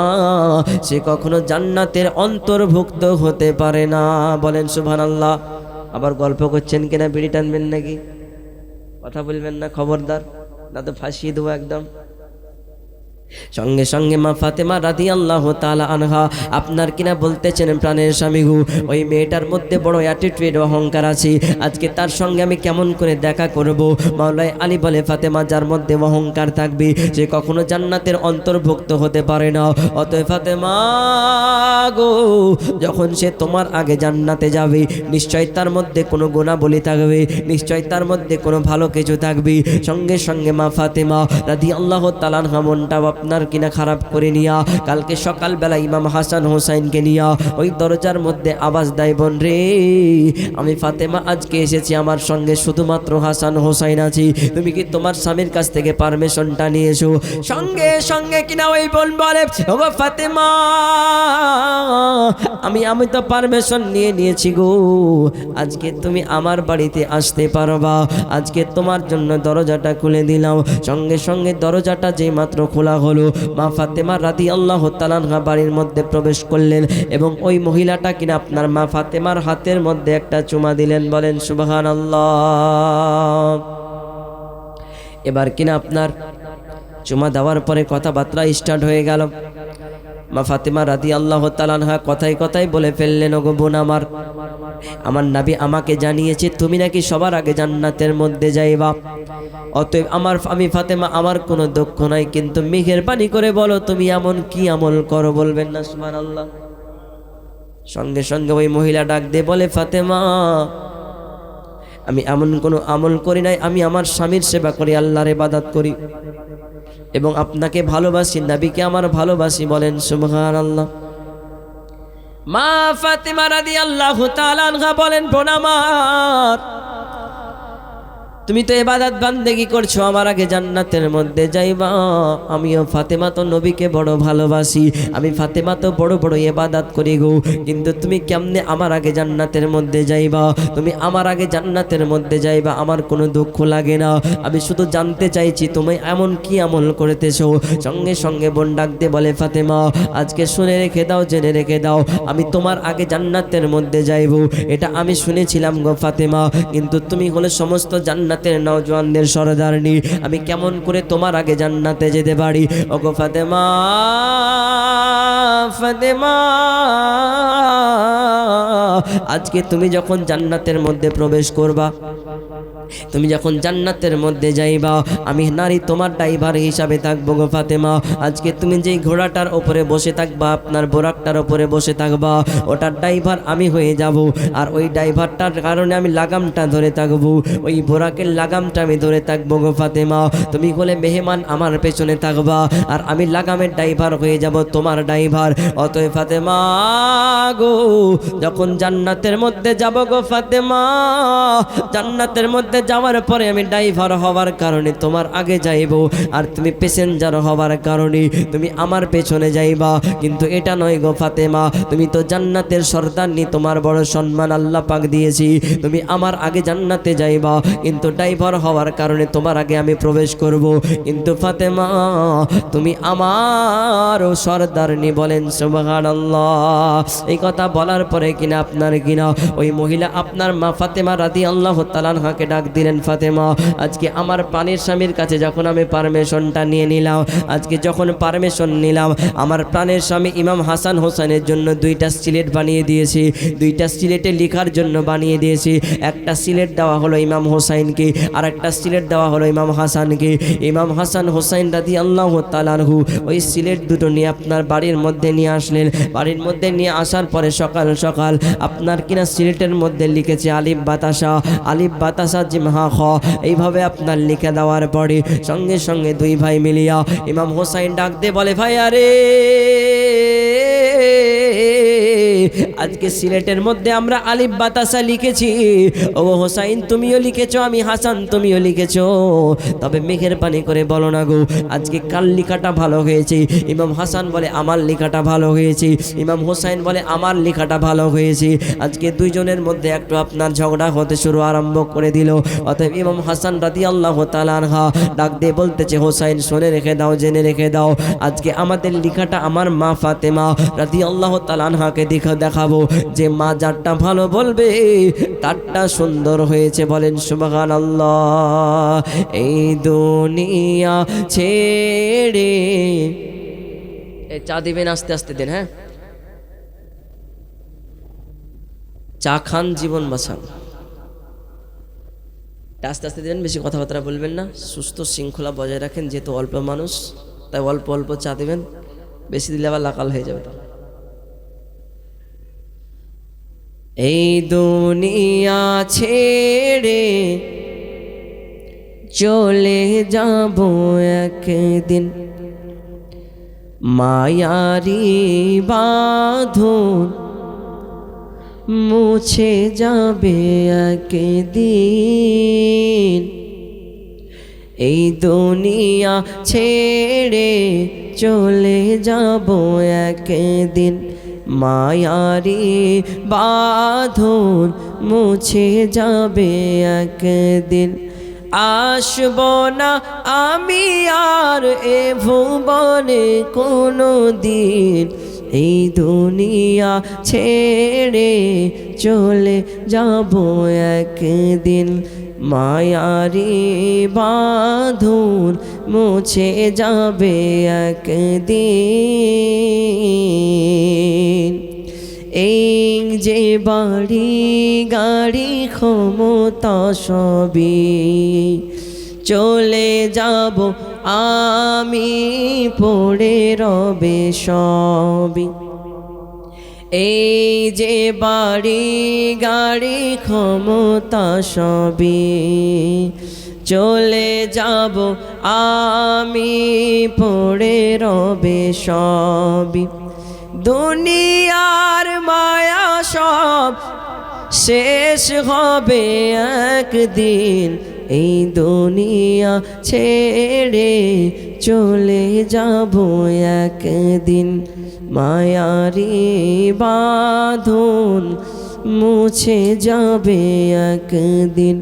সে কখনো জান্নাতের অন্তর্ভুক্ত হতে পারে না। বলেন সুবহানাল্লাহ। আবার গল্প করছেন কিনা, বিড়ি টানবেন নাকি? কথা বলবেন না খবরদার, না তো ফাঁসিয়ে দেবো একদম। সঙ্গে সঙ্গে মা ফাতেমা রাদিয়াল্লাহু তাআলা আনহা আপনার কিনা বলতেছেন, প্রাণের স্বামী গো ওই মেয়েটার মধ্যে বড় অ্যাটিটিউড অহংকার আছে, আজকে তার সঙ্গে আমি কেমন করে দেখা করব? মাওলাই আলী বলে, ফাতেমা যার মধ্যে অহংকার থাকবে সে কখনো জান্নাতের অন্তর্ভুক্ত হতে পারে না। অতএব ফাতেমা গো, যখন সে তোমার আগে জান্নাতে যাবে নিশ্চয় তার মধ্যে কোনো গুণাবলী থাকবে, নিশ্চয় তার মধ্যে কোনো ভালো কিছু থাকবে। সঙ্গে সঙ্গে মা ফাতেমা রাদিয়াল্লাহু তাআলা আনহা মনটা আপনার কিনা খারাপ করে নিয়া কালকে সকালবেলা ইমাম হাসান হোসাইনকে নিয়া ওই দরজার মধ্যে আওয়াজ দেয়, বোন রে, আমি ফাতেমা আজকে এসেছি, আমার সঙ্গে শুধুমাত্র হাসান হোসাইন আছি, তুমি কি তোমার স্বামীর কাছ থেকে পারমিশনটা নিয়েছো? সঙ্গে সঙ্গে কিনা ওই বোন বলে, ও ফাতেমা আমি তো পারমিশন নিয়েছি গো, আজকে তুমি আমার বাড়িতে আসতে পারবা, আজকে তোমার জন্য দরজাটা খুলে দিলাম। সঙ্গে সঙ্গে দরজাটা যেই মাত্র খোলা হলো, মা ফাতেমা রাদিয়াল্লাহু তাআলা আনহা বাড়ির মধ্যে প্রবেশ করলেন এবং ওই মহিলাটা কিনা আপনার মা ফাতেমার হাতের মধ্যে একটা চুমা দিলেন। বলেন সুবহানাল্লাহ। এবার কিনা আপনার চুমা দেওয়ার পরে কথাবার্তা স্টার্ট হয়ে গেল। মা ফাতেমা রাদিয়াল্লাহু তাআলা আনহা কথায় কথায় বলে ফেললেন, ওগো বোন আমার নবী আমাকে জানিয়েছে তুমি নাকি সবার আগে জান্নাতের মধ্যে যাইবা, অতএব আমি ফাতেমা আমার কোনো দুঃখ নাই, কিন্তু মেহেরবানি করে বলো তুমি এমন কি আমল করো? বলবেন না সুবহানাল্লাহ। সঙ্গে সঙ্গে ওই মহিলা ডাক দিয়ে বলে, ফাতেমা আমি এমন কোনো আমল করি নাই, আমি আমার স্বামীর সেবা করি, আল্লাহর ইবাদত করি এবং আপনাকে ভালোবাসি, নবীকে আমার ভালোবাসি। বলেন সুবহানাল্লাহ। মা ফাতেমা রাদিয়াল্লাহু তাআলা আনহা বলেন, বোন আমার তুমি তো ইবাদত বান্দেগি করছো, আমার আগে জান্নাতের মধ্যে যাইবা। আমিও ফাতেমা তো নবীকে বড় ভালোবাসি, আমি ফাতেমা তো বড় বড় ইবাদত করি গো, কিন্তু তুমি কেমনে আমার আগে জান্নাতের মধ্যে যাইবা? তুমি আমার আগে জান্নাতের মধ্যে যাইবা, আমার কোনো দুঃখ লাগে না। আমি শুধু জানতে চাইছি তুমি এমন কি আমল করতেছো। সঙ্গে সঙ্গে বোন ডাক দিয়ে বলে, ফাতেমা আজকে শুনে রেখে দাও, জেনে রেখে দাও, আমি তোমার আগে জান্নাতের মধ্যে যাইব, এটা আমি শুনেছিলাম গো ফাতেমা, কিন্তু তুমি হলে সমস্ত জান্নাতের নওজওয়ানদের সরদারনি, আমি কেমন করে তোমার আগে জান্নাতে যেতে পারি? ও গো ফাতেমা, ফাতেমা আজকে তুমি যখন জান্নাতের মধ্যে প্রবেশ করবা, তুমি যখন জান্নাতের মধ্যে যাইবা, আমি নারী তোমার ড্রাইভার হিসাবে থাকবো গো ফাতেমা। আজকে তুমি যেই ঘোড়াটার উপরে বসে থাকবা, আপনার বোরাকটার উপরে বসে থাকবা, ওটার ড্রাইভার আমি হয়ে যাব। আর ওই ড্রাইভারটার কারণে আমি লাগামটা ধরে থাকবো, ওই বোরাকের লাগামটা আমি ধরে থাকবো গো ফাতেমা। তুমি বলে মেহমান আমার পেছনে থাকবা, আর আমি লাগামের ড্রাইভার হয়ে যাব, তোমার ড্রাইভার। অতএব ফাতেমা গো, যখন জান্নাতের মধ্যে যাব গো ফাতেমা, জান্নাতের মধ্যে যাওয়ার পরে আমি ড্রাইভার হওয়ার কারণে তোমার আগে যাইব, আর তুমি প্যাসেঞ্জার হওয়ার কারণে তুমি আমার পেছনে যাইবা। কিন্তু এটা নয় গো ফাতেমা, তুমি তো জান্নাতের সর্দারনি, তোমার বড় সম্মান আল্লাহ পাক দিয়েছি, তুমি আমার আগে জান্নাতে যাইবা, কিন্তু ড্রাইভার হওয়ার কারণে তোমার আগে আমি প্রবেশ করব। কিন্তু ফাতেমা তুমি আমারও সর্দারনি। বলেন সুবহানাল্লাহ। এই কথা বলার পরে কিনা আপনার কিনা ওই মহিলা আপনার মা ফাতেমা রাদিয়াল্লাহু তাআলা আনহাকে ডাক দিলেন, ফাতেমা আজকে আমার প্রাণের স্বামীর কাছে যখন আমি পারমিশনটা নিয়ে নিলাম, আজকে যখন পারমিশন নিলাম, আমার প্রাণের স্বামী ইমাম হাসান হোসেনের জন্য দুইটা সিলেট বানিয়ে দিয়েছি, দুইটা সিলেটে লেখার জন্য বানিয়ে দিয়েছি। একটা সিলেট দেওয়া হলো ইমাম হোসাইনকে, আর একটা সিলেট দেওয়া হলো ইমাম হাসানকে। ইমাম হাসান হোসেন রাদিয়াল্লাহু তাআলা আনহু ওই সিলেট দুটো নিয়ে আপনার বাড়ির মধ্যে নিয়ে আসলেন। বাড়ির মধ্যে নিয়ে আসার পরে সকাল সকাল আপনার কিনা সিলেটের মধ্যে লিখেছে আলিফ বাতাসা, আলিফ বাতাসা জিমহা খ, এইভাবে আপনার লিখে দেওয়ার পরে সঙ্গে সঙ্গে দুই ভাই মিলিয়া ইমাম হোসাইন ডাক দিয়ে বলে, ভাই আরে আজকে সিলেটের মধ্যে আমরা আলিফ বাতাসা লিখেছি, ও হোসাইন তুমিও লিখেছো, আমি হাসান তুমিও লিখেছো, তবে মেঘের পানি করে বলো না গো আজকে কার লেখাটা ভালো হয়েছে? ইমাম হাসান বলে আমার লেখাটা ভালো হয়েছে, ইমাম হোসাইন বলে আমার লেখাটা ভালো হয়েছে। আজকে দুইজনের মধ্যে একটু আপনার ঝগড়া হতে শুরু আরম্ভ করে দিল। অতএব ইমাম হাসান রাদিয়াল্লাহু তাআলা আনহা ডাক দিয়ে বলতেছে, হোসাইন শুনে রেখে দাও, জেনে রেখে দাও, আজকে আমাদের লেখাটা আমার মা ফাতেমা রাদিয়াল্লাহু তাআলা আনহাকে দেখাবো, যে মা যারটা ভালো বলবে তারটা সুন্দর হয়েছে। বলেন সুবহানাল্লাহ। এই দুনিয়া ছেড়ে চা দিবেন, আস্তে আস্তে দেন, হ্যাঁ চা খান, জীবন বাঁচান, আস্তে আস্তে দেবেন, বেশি কথাবার্তা বলবেন না, সুস্থ শৃঙ্খলা বজায় রাখেন, যেহেতু অল্প মানুষ তাই অল্প অল্প চা দেবেন, বেশি দিলে আবার লাকাল হয়ে যাবে। এই দুনিয়া ছেড়ে চলে যাব একদিন, মায়ারি বাঁধন মুছে যাবে একদিন। এই দুনিয়া ছেড়ে চলে যাব একদিন, মায়ারি বাঁধন মুছে যাবে একদিন। আসব না আমি আর এ ভুবনে কোনো দিন, এই দুনিয়া ছেড়ে চলে যাব একদিন, মায়ারি বাঁধন মুছে যাবে একদিন। এই যে বাড়ি গাড়ি ক্ষমতা সবই চলে যাব আমি, পড়ে রবে সবই। এই যে বাড়ি গাড়ি ক্ষমতা সবই চলে যাব আমি, পড়ে রবে সবই। দুনিয়ার মায়া সব শেষ হবে একদিন, এই দুনিয়া ছেড়ে চলে যাব একদিন, মায়ারি বাঁধন মুছে যাবে একদিন,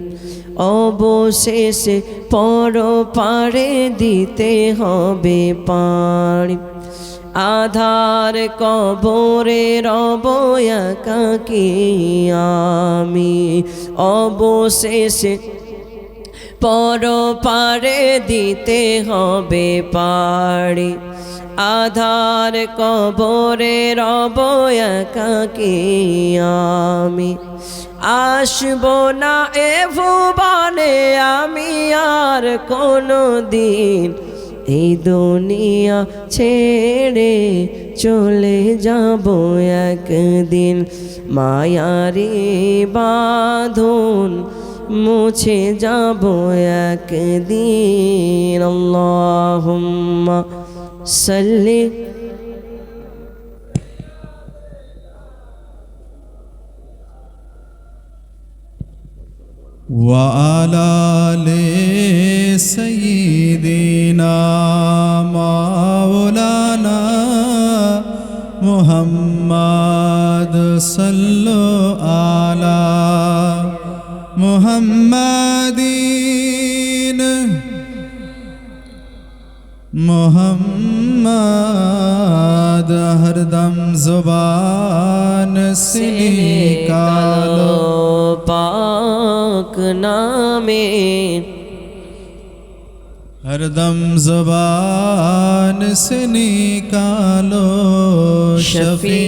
অবশেষে পরপারে দিতে হবে পাড়ি, আধার কবরে রব একাকী আমি, অবশেষে পরপারে দিতে হবে পাড়ি, আধার কবরে রব একাকী আমি, আসব না এ ভুবনে আমি আর কোনো দিন, এই দুনিয়া ছেড়ে চলে যাব একদিন, মায়ারি বাঁধন মুছে যাব একদিন। আল্লাহুম্মা সাল্লি وعلى آل سيدنا مولانا محمد صلوا على محمد محمد हरदम जुबान से निकालो पाक नामे, हरदम जुबान से निकालो शफी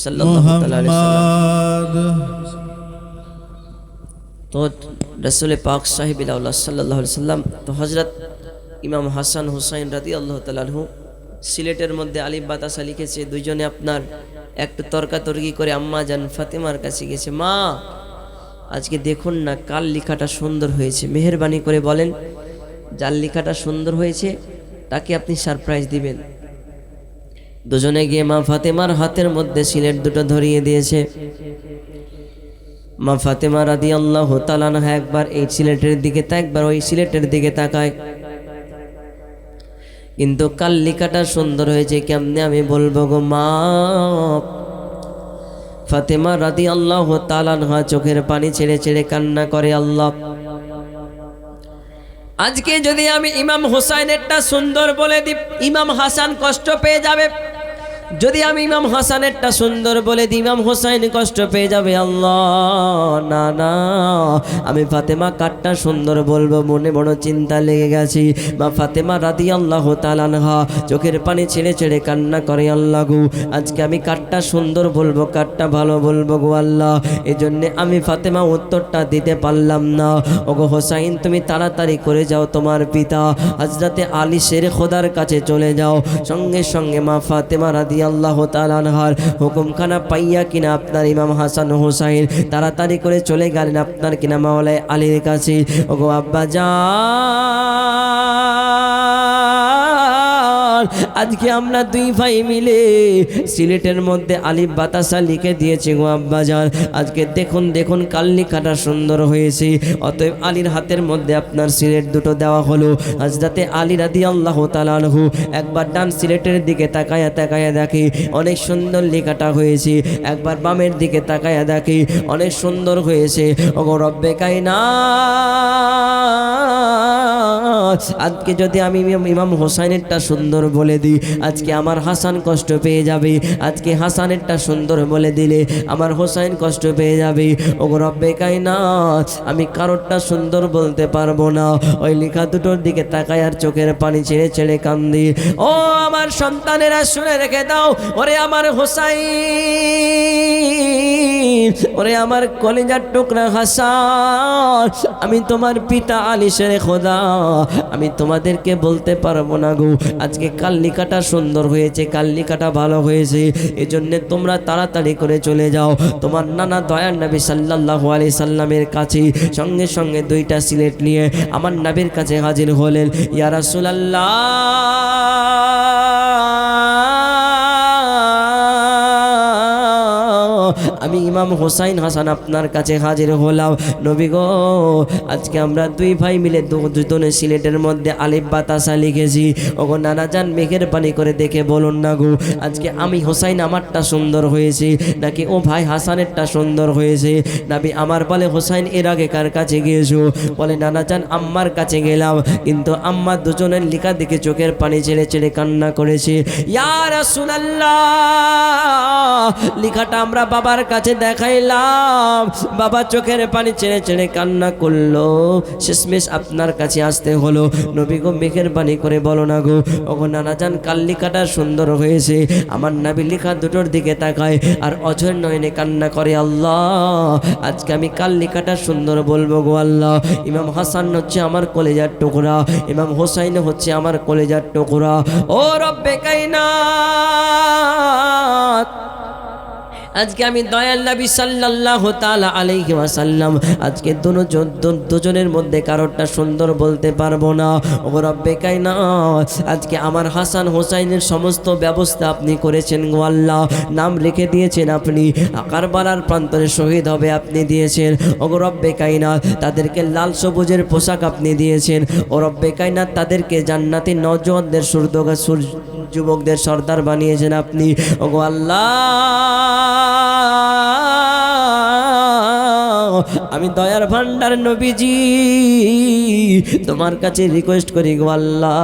सल्लल्लाहु अलैहि वसल्लम। मोहम्मद। तो रसूल पाक साहिब सल्लल्लाहु अलैहि वसल्लम तो हजरत ইমাম হাসান হুসাইন রাদিয়াল্লাহু তাআলা আনহু সিলেটের মধ্যে আলিফ বাতাসা লিখেছে, দুইজনে আপনার একটু তর্কাতর্কি করে আম্মা জান ফাতেমার কাছে গেছে, মা আজকে দেখুন না কাল লেখাটা সুন্দর হয়েছে, মেহেরবানি করে বলেন যার লেখাটা সুন্দর হয়েছে তাকে আপনি সারপ্রাইজ দিবেন। দুজনে গিয়ে মা ফাতেমার হাতের মধ্যে সিলেট দুটো ধরিয়ে দিয়েছে। মা ফাতেমা রাদিয়াল্লাহু তাআলা আনহা একবার এই সিলেটের দিকে একবার ওই সিলেটের দিকে তাকায়, কিন্তু কাল লেখাটা সুন্দর হয়েছে কেমনে আমি বলবো গো মা। ফাতেমা রাদিয়াল্লাহু তাআলা আনহা চোখের পানি ছেড়ে ছেড়ে কান্না করে, আল্লাহ আজকে যদি আমি ইমাম হুসাইনেরটা সুন্দর বলে দিই ইমাম হাসান কষ্ট পেয়ে যাবে, যদি আমি ইমাম হাসানেরটা সুন্দর বলে দিই ইমাম হুসাইন কষ্ট পেয়ে যাবে, আল্লাহ না না আমি ফাতেমা কারটা সুন্দর বলবো, মনে বড় চিন্তা লেগে গেছে। মা ফাতেমা রাদিয়াল্লাহু তাআলা আনহা চোখের পানি ছেড়ে ছেড়ে কান্না করে, আল্লাহ গো আজকে আমি কারটা সুন্দর বলবো কারটা ভালো বলবো গো আল্লাহ, এজন্যে আমি ফাতেমা উত্তরটা দিতে পারলাম না। ওগো হোসাইন তুমি তাড়াতাড়ি করে যাও, তোমার পিতা হযরতে আলী শের খোদার কাছে চলে যাও। সঙ্গে সঙ্গে মা ফাতেমা রাদিয়াল্লাহু তাআলা আনহার হুকুমখানা পাইয়া কিনা আপনার ইমাম হাসান হুসাইন তাড়াতাড়ি করে চলে গেলেন আপনার কিনা মাওলানা আলীর কাছে। ওগো আব্বা জান আজকে আমরা দুই ভাই মিলে সিলেটের মধ্যে আলিফ বাতাসা লিখে দিয়েছি গো আব্বা জান, আজকে দেখুন দেখুন কাল লেখাটা সুন্দর হয়েছে, অতএব আলীর হাতের মধ্যে আপনার সিলেট দুটো দেওয়া হলো। হযরতে আলী রাদিয়াল্লাহু তাআলা আনহু একবার ডান সিলেটের দিকে তাকায়া তাকায়া দেখে অনেক সুন্দর লেখাটা হয়েছে, একবার বামের দিকে তাকায়া দেখে অনেক সুন্দর হয়েছে। ওগো রব্বে কায়নাত আজকে যদি আমি ইমাম হোসাইনেরটা সুন্দর বলে দিই আজকে আমার হাসান কষ্ট পেয়ে যাবে, আজকে হাসানেরটা সুন্দর বলে দিলে আমার হোসাইন কষ্ট পেয়ে যাবে। ওগো রব্বে কায়নাত আমি কারোরটা সুন্দর বলতে পারবো না। ওই লেখা দুটোর দিকে তাকায় আর চোখের পানি ছেড়ে ছেড়ে কান্দি। ও আমার সন্তানেরা শুনে রেখে দাও, ওরে আমার হোসাইন, ওরে আমার কলিজার টুকরা হাসান, আমি তোমার পিতা আলী শের খোদা, আমি তোমাদেরকে বলতে পারবো না গো আজকে কাল লেখাটা সুন্দর হয়েছে, কাল লেখাটা ভালো হয়েছে, এজন্য তোমরা তাড়াতাড়ি করে চলে যাও তোমার নানা দয়ার নবী সাল্লাল্লাহু আলাইহি সাল্লামের কাছে। সঙ্গে সঙ্গে দুইটা সিলেট নিয়ে আমার নবীর কাছে হাজির হলেন। ইয়া রাসূলুল্লাহ আমি ইমাম হোসাইন হাসান আপনার কাছে হাজির হলাম। নবী গো, আজকে আমরা দুই ভাই মিলে দুজনে সিলেটের মধ্যে আলিফ বাতাসা লিখেছি। ওগো নানা যান, মেঘের পানি করে দেখে বলুন না গো, আজকে আমি হোসাইন আমারটা সুন্দর হয়েছে নাকি ও ভাই হাসানেরটা সুন্দর হয়েছে? নবী আমার বলে, হোসাইন এর আগে কার কাছে গিয়েছো? বলে নানা যান, আম্মার কাছে গেলাম, কিন্তু আম্মা দুজনের লেখা দেখে চোখের পানি ছেড়ে ছেড়ে কান্না করেছে। ইয়া রাসূলুল্লাহ, লেখাটা আমরা বাবার কাছে দেখাইলাম, বাবা চোখের পানি ছেড়ে ছেড়ে কান্না করলো, শেষমেশ আপনার কাছে আসতে হলো। নবী গো, মেঘের পানি করে বলো না গো। ওগো নানা যান, কাল লেখাটা সুন্দর হয়েছে। আমার নবী লেখা দুটোর দিকে তাকায় আর অঝর নয়নে কান্না করে, আল্লাহ আজকে আমি কাল লেখাটা সুন্দর বলবো গো আল্লাহ। ইমাম হাসান হচ্ছে আমার কলেজার টুকরা, ইমাম হোসাইন হচ্ছে আমার কলেজার টুকরা। ও রব্বে কায়নাত, আজকে আমি দয়াল নবী সাল্লাল্লাহু তাআলা আলাইহি ওয়াসাল্লাম আজকে দুজনের মধ্যে কারোরটা সুন্দর বলতে পারবো না। ও রব্বে কায়নাত, আজকে আমার হাসান হোসাইনের সমস্ত ব্যবস্থা আপনি করেছেন গো আল্লাহ, নাম রেখে দিয়েছেন আপনি, কারবালার প্রান্তরে শহীদ হবে আপনি দিয়েছেন। ও রব্বে কায়নাত, তাদেরকে লাল সবুজের পোশাক আপনি দিয়েছেন। ও রব্বে কায়নাত, তাদেরকে জান্নাতি নওজওয়ানদের যুবকদের সর্দার বানিয়েছেন আপনি। ও গো আল্লাহ, আমি দয়ার ভান্ডার নবীজি তোমার কাছে রিকোয়েস্ট করি গো আল্লাহ,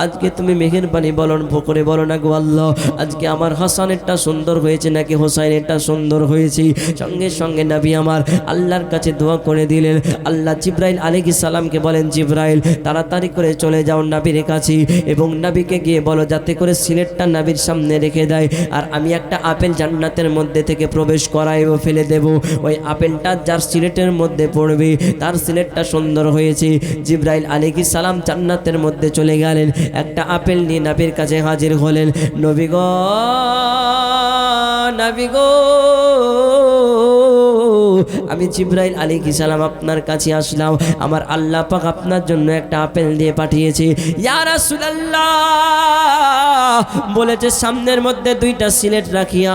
আজকে তুমি মেহেরবানি বলন করে বলো না গো আল্লাহ, আজকে আমার হাসানেরটা সুন্দর হয়েছে নাকি হোসাইনেরটা সুন্দর হয়েছে? সঙ্গে সঙ্গে নবী আমার আল্লাহর কাছে দোয়া করে দিলেন। আল্লাহ জিব্রাইল আলাইহিস সালামকে বলেন, জিব্রাইল তাড়াতাড়ি করে চলে যাও নবীর কাছে এবং নবীকে গিয়ে বলো যাতে করে সিলেটটা নবীর সামনে রেখে দেয়, আর আমি একটা আপেল জান্নাতের মধ্যে থেকে প্রবেশ করাইব, ফেলে দেব। ওই আপেলটা যার সিলেটের মধ্যে পড়বে তার সিলেটটা সুন্দর হয়েছে। জিব্রাইল আলাইহিস সালাম জান্নাতের মধ্যে চলে গেলেন, একটা আপেল নিয়ে নবীর কাছে হাজির হলেন। নবী গো, নবী গো, আমি জিব্রাইল আলাইহিস সালাম আপনার কাছে আসলাম, আমার আল্লাহ পাক আপনার জন্য একটা আপেল দিয়ে পাঠিয়েছে। ইয়া রাসূলুল্লাহ, বলেছে সামনের মধ্যে দুইটা সিলেট রাখিয়া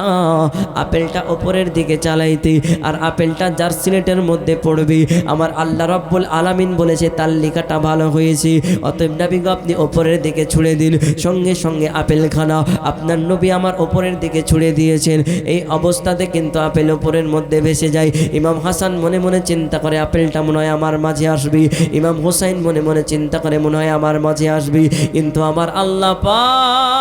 আপেলটা উপরের দিকে চালাইতে, আর আপেলটা যার সিলেটের মধ্যে পড়বে আমার আল্লাহ রাব্বুল আলামিন বলেছে তার লেখাটা ভালো হয়েছে। অতএব নবী গো, আপনি উপরের দিকে ছুঁড়ে দিন। সঙ্গে সঙ্গে আপেলখানা আপনার নবী আমার উপরের দিকে ছুঁড়ে দিয়েছেন। এই অবস্থাতে কিন্তু আপেল উপরের মধ্যে ভেসে যায়। ইমাম হাসান মনে মনে চিন্তা করে আপেলটা মনে হয় আমার মাঝে আসবে, ইমাম হোসাইন মনে মনে চিন্তা করে মনে হয় আমার মাঝে আসবে, কিন্তু আমার আল্লাহ পাক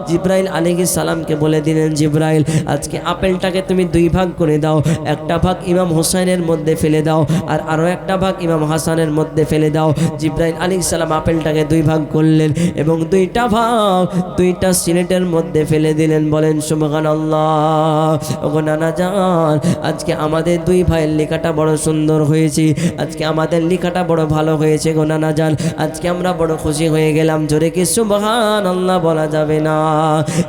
জিব্রাইল আলাইহিস সালামকে বলে দিলেন, জিব্রাইল আজকে আপেলটাকে তুমি দুই ভাগ করে দাও, একটা ভাগ ইমাম হোসাইনের মধ্যে ফেলে দাও আর আরো একটা ভাগ ইমাম হাসানের মধ্যে ফেলে দাও। জিব্রাইল আলাইহিস সালাম আপেলটাকে দুই ভাগ করলেন এবং দুইটা ভাগ দুইটা সিলেটের মধ্যে ফেলে দিলেন। বলেন সুবহানাল্লাহ। ওগো নানা জান, আজকে আমাদের দুই ভাইয়ের লেখাটা বড় সুন্দর হয়েছে, আজকে আমাদের লেখাটা বড় ভালো হয়েছে গো নানা জান, আজকে আমরা বড় খুশি হয়ে গেলাম। জোরে কি সুবহানাল্লাহ বলা যাবে না?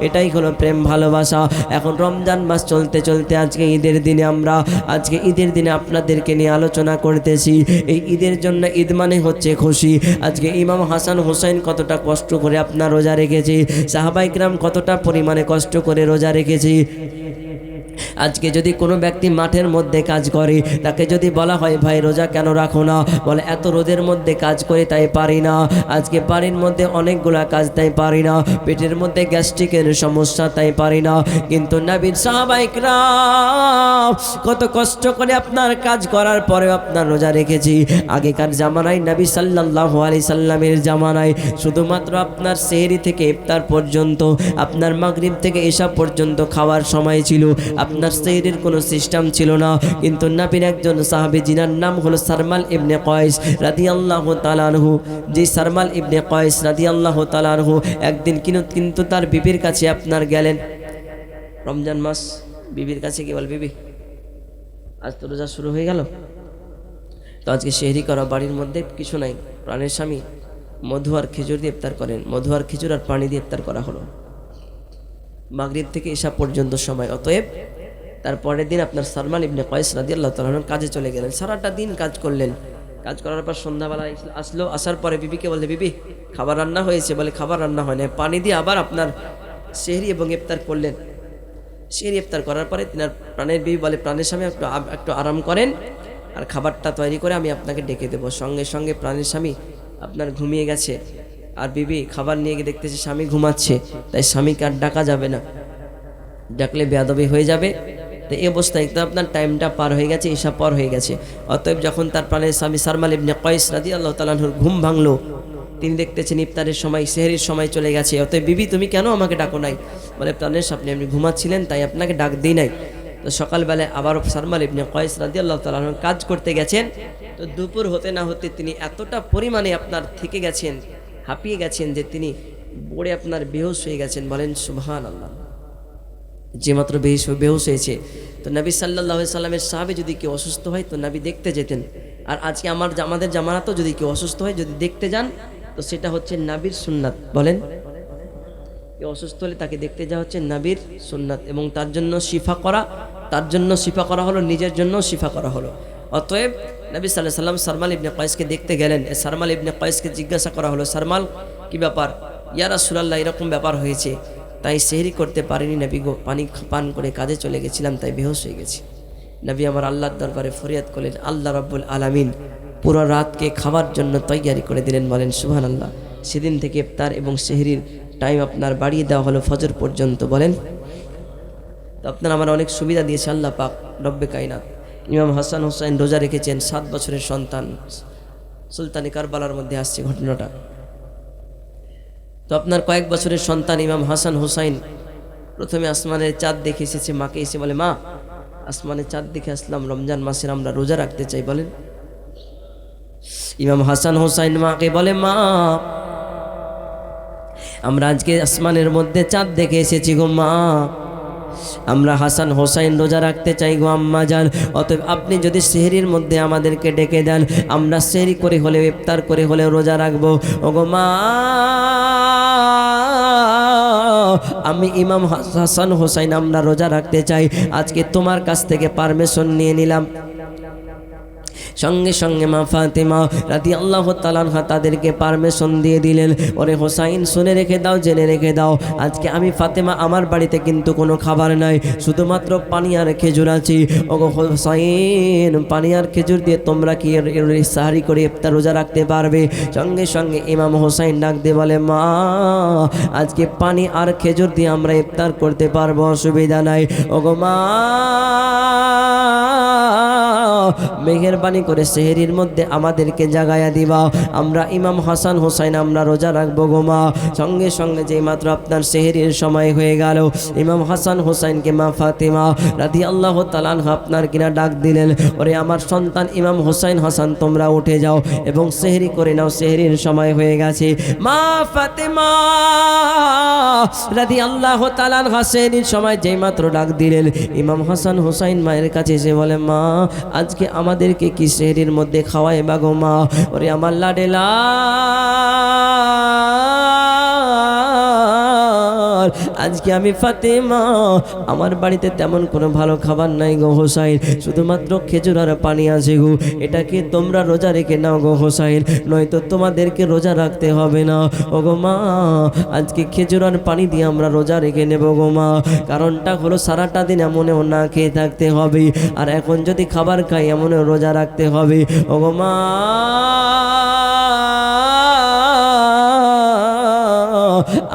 এটাই হলো প্রেম ভালোবাসা। এখন রমজান মাস চলতে চলতে আজকে ঈদের দিনে আজকে ঈদের দিনে আপনাদেরকে নিয়ে আলোচনা করতেছি। এই ঈদের জন্য ঈদ মানে হচ্ছে খুশি। আজকে ইমাম হাসান হোসেন কতটা কষ্ট করে আপনার রোজা রেখেছে, সাহাবায়ে কিরাম কতটা পরিমাণে কষ্ট করে রোজা রেখেছে। আজকে যদি কোনো ব্যক্তি মাঠের মধ্যে কাজ করে, তাকে যদি বলা হয় ভাই রোজা কেন রাখো না, বলে এত রোদের মধ্যে কাজ করে তাই পারি না। আজকে বাড়ির মধ্যে অনেকগুলা কাজ তাই পারি না, পেটের মধ্যে গ্যাস্ট্রিকের সমস্যা তাই পারি না। কিন্তু নবীর সাহাবায়ে কিরাম কত কষ্ট করে আপনার কাজ করার পরে আপনার রোজা রেখেছি। আগেকার জামানায় নবী সাল্লাল্লাহু আলাইহি সাল্লামের জামানায় শুধুমাত্র আপনার সেহরি থেকে ইফতার পর্যন্ত, আপনার মাগরিব থেকে এশা পর্যন্ত খাওয়ার সময় ছিল, আপনার সেহরির কোনো সিস্টেম ছিল না। কিন্তু নবীর একজন সাহাবী জিনার নাম হলো সারমাল ইবনে কয়েস রাদিয়াল্লাহু তাআলা আনহু, যে সারমাল ইবনে কয়েস রাদিয়াল্লাহু তাআলা আনহু একদিন কিন্তু তার বিবির কাছে আপনার গেলেন। রমজান মাস, বিবির কাছে কি বল, বিবি আজ তো রোজা শুরু হয়ে গেল, তো আজকে সেহরি করা, বাড়ির মধ্যে কিছু নাই, প্রাণের স্বামী মধু আর খেজুর দিয়ে ইফতার করেন, মধু আর খেজুর আর পানি দিয়ে ইফতার করা হলো মাগরিব থেকে এশা পর্যন্ত সময়। অতএব তারপরের দিন আপনার সারমাল ইবনে কয়েস রাদিয়াল্লাহু তাআলা আনহু কাজে চলে গেলেন, সারাটা দিন কাজ করলেন। কাজ করার পর সন্ধ্যাবেলা আসলো, আসার পরে বিবিকে বললে, বিবি খাবার রান্না হয়েছে? বলে খাবার রান্না হয় না। পানি দিয়ে আবার আপনার সেহরি এবং ইফতার করলেন। সেহরি ইফতার করার পরে তিনার প্রাণের বিবি বলে, প্রাণের স্বামী একটু আরাম করেন, আর খাবারটা তৈরি করে আমি আপনাকে ডেকে দেবো। সঙ্গে সঙ্গে প্রাণের স্বামী আপনার ঘুমিয়ে গেছে, আর বিবি খাবার নিয়ে গিয়ে দেখতেছে স্বামী ঘুমাচ্ছে, তাই স্বামীকে আর ডাকা যাবে না, ডাকলে বেয়াদবি হয়ে যাবে। তো এই অবস্থায় তো আপনার টাইমটা পার হয়ে গেছে, ঈশা পর হয়ে গেছে। অতএব যখন তার প্রাণের স্বামী সারমাল ইবনে কয়স রাদিয়াল্লাহু তাআলা আনহুর ঘুম ভাঙলো, তিনি দেখতেছেন ইফতারের সময়, সেহরির সময় চলে গেছে। অতএব বিবি তুমি কেন আমাকে ডাকো নাই? বলে প্রাণের স্বামী আপনি ঘুমাচ্ছিলেন তাই আপনাকে ডাক দিই নাই। তো সকালবেলায় আবারও সারমাল ইবনে কয়স রাদিয়াল্লাহু তাআলা আনহু কাজ করতে গেছেন। তো দুপুর হতে না হতে তিনি এতটা পরিমাণে আপনার থেকে গেছেন, হাঁপিয়ে গেছেন যে তিনি পড়ে আপনার বেহুশ হয়ে গেছেন। বলেন সুবহানাল্লাহ। যে মাত্র বেহুশ হয়েছে। তো নবী সাল্লাল্লাহু আলাইহি সাল্লামের সাহাবে যদি কেউ অসুস্থ হয় তো নবী দেখতে যেতেন। আর আজকে আমাদের জামানাতেও যদি কেউ অসুস্থ হয়, যদি দেখতে যান, তো সেটা হচ্ছে নবীর সুন্নাত। বলেন, কেউ অসুস্থ হলে তাকে দেখতে যাওয়া হচ্ছে নবীর সুন্নাত, এবং তার জন্য শিফা করা হলো, নিজের জন্য শিফা করা হলো। অতএব নবী সাল্লাল্লাহু আলাইহি সাল্লাম সারমাল ইবনে কয়সকে দেখতে গেলেন। সারমাল ইবনে কয়সকে জিজ্ঞাসা করা হলো, সারমাল কি ব্যাপার? ইয়া রাসূলুল্লাহ, এরকম ব্যাপার হয়েছে, তাই সেহরি করতে পারিনি নবী গো, পানি পান করে কাজে চলে গেছিলাম, তাই বেহুশ হয়ে গেছি। নবী আমার আল্লাহর দরবারে ফরিয়াদ করলেন, আল্লাহ রাব্বুল আলামিন পুরো রাতকে খাবার জন্য তৈয়ারি করে দিলেন। বলেন সুবহানাল্লাহ। সেদিন থেকে ইফতার এবং সেহরির টাইম আপনার বাড়িয়ে দেওয়া হলো ফজর পর্যন্ত। বলেন, তো আপনার আমার অনেক সুবিধা দিয়েছে আল্লাহ পাক রব্বে কায়নাত। ইমাম হাসান হোসাইন রোজা রেখেছেন, 7 বছরের সন্তান, সুলতানি কারবালার মধ্যে আসছে ঘটনাটা। তো আপনার কয়েক বছরের সন্তান ইমাম হাসান হোসাইন প্রথমে আসমানের চাঁদ দেখে এসেছে, মাকে এসে বলে, মা আসমানের চাঁদ দেখে আসলাম, রমজান মাসের আমরা রোজা রাখতে চাই। বলেন, ইমাম হাসান হোসাইন মাকে বলে, মা আমরা আজকে আসমানের মধ্যে চাঁদ দেখে এসেছি গো মা, আমরা হাসান হোসাইন রোজা রাখতে চাই গো আম্মা জান। অতএব আপনি যদি সেহরির মধ্যে আমাদেরকে ডেকে দেন, আমরা সেহরি করে হলেও ইফতার করে হলেও রোজা রাখবো। ওগো মা, আমি ইমাম হাসান হোসাইন আমরা রোজা রাখতে চাই, আজকে তোমার কাছ থেকে পারমিশন নিয়ে নিলাম। সঙ্গে সঙ্গে মা ফাতেমা রাদিয়াল্লাহু তাআলা আনহা তাদেরকে পারমিশন দিয়ে দিলেন। ওরে হোসাইন, শুনে রেখে দাও, জেনে রেখে দাও, আজকে আমি ফাতেমা আমার বাড়িতে কিন্তু কোনো খাবার নাই, শুধুমাত্র পানি আর খেজুর আছে। ওগো হোসাইন, পানি আর খেজুর দিয়ে তোমরা কি সাহারি করে ইফতার রোজা রাখতে পারবে? সঙ্গে সঙ্গে ইমাম হোসাইন ডাক দিয়ে বলে, মা আজকে পানি আর খেজুর দিয়ে আমরা ইফতার করতে পারবো, অসুবিধা নাই। ওগো মা, মেহেরবানি করে সেহরির মধ্যে আমাদেরকে জাগায়া দিবা, আমরা ইমাম হাসান হোসাইন আমরা রোজা রাখবো গো মা। সঙ্গে সঙ্গে যেই মাত্র আপনার সেহরির সময় হয়ে গেল, ইমাম হাসান হোসাইনকে মা ফাতেমা রাদিয়াল্লাহু তাআলা আনহা আপনার কিনা ডাক দিলেন, ওরে আমার সন্তান ইমাম হোসাইন হাসান, তোমরা উঠে যাও এবং সেহরি করে নাও, সেহরির সময় হয়ে গেছে। মা ফাতেমা রাদিয়াল্লাহু তাআলা আনহা সেহরির সময় যেই মাত্র ডাক দিলেন, ইমাম হাসান হোসাইন মায়ের কাছে এসে বলে, মা আজকে আমাদেরকে কি সেহরির মধ্যে খাওয়ায় বাগো মা? ওরে আমার লাডেলা, আজকে আমি ফাতেমা, আমার বাড়িতে তেমন কোনো ভালো খাবার নাই গো হোসাইন, শুধুমাত্র খেজুর আর পানি আছে গো, এটাকে তোমরা রোজা রেখে নাও গো হোসাইন, নয়তো তোমাদেরকে রোজা রাখতে হবে না। ও গো মা, আজকে খেজুর আর পানি দিয়ে আমরা রোজা রেখে নেব গো মা। কারণটা হলো সারাটা দিন এমনও না খেয়ে থাকতে হবে, আর এখন যদি খাবার খাই এমনও রোজা রাখতে হবে। ও গো মা,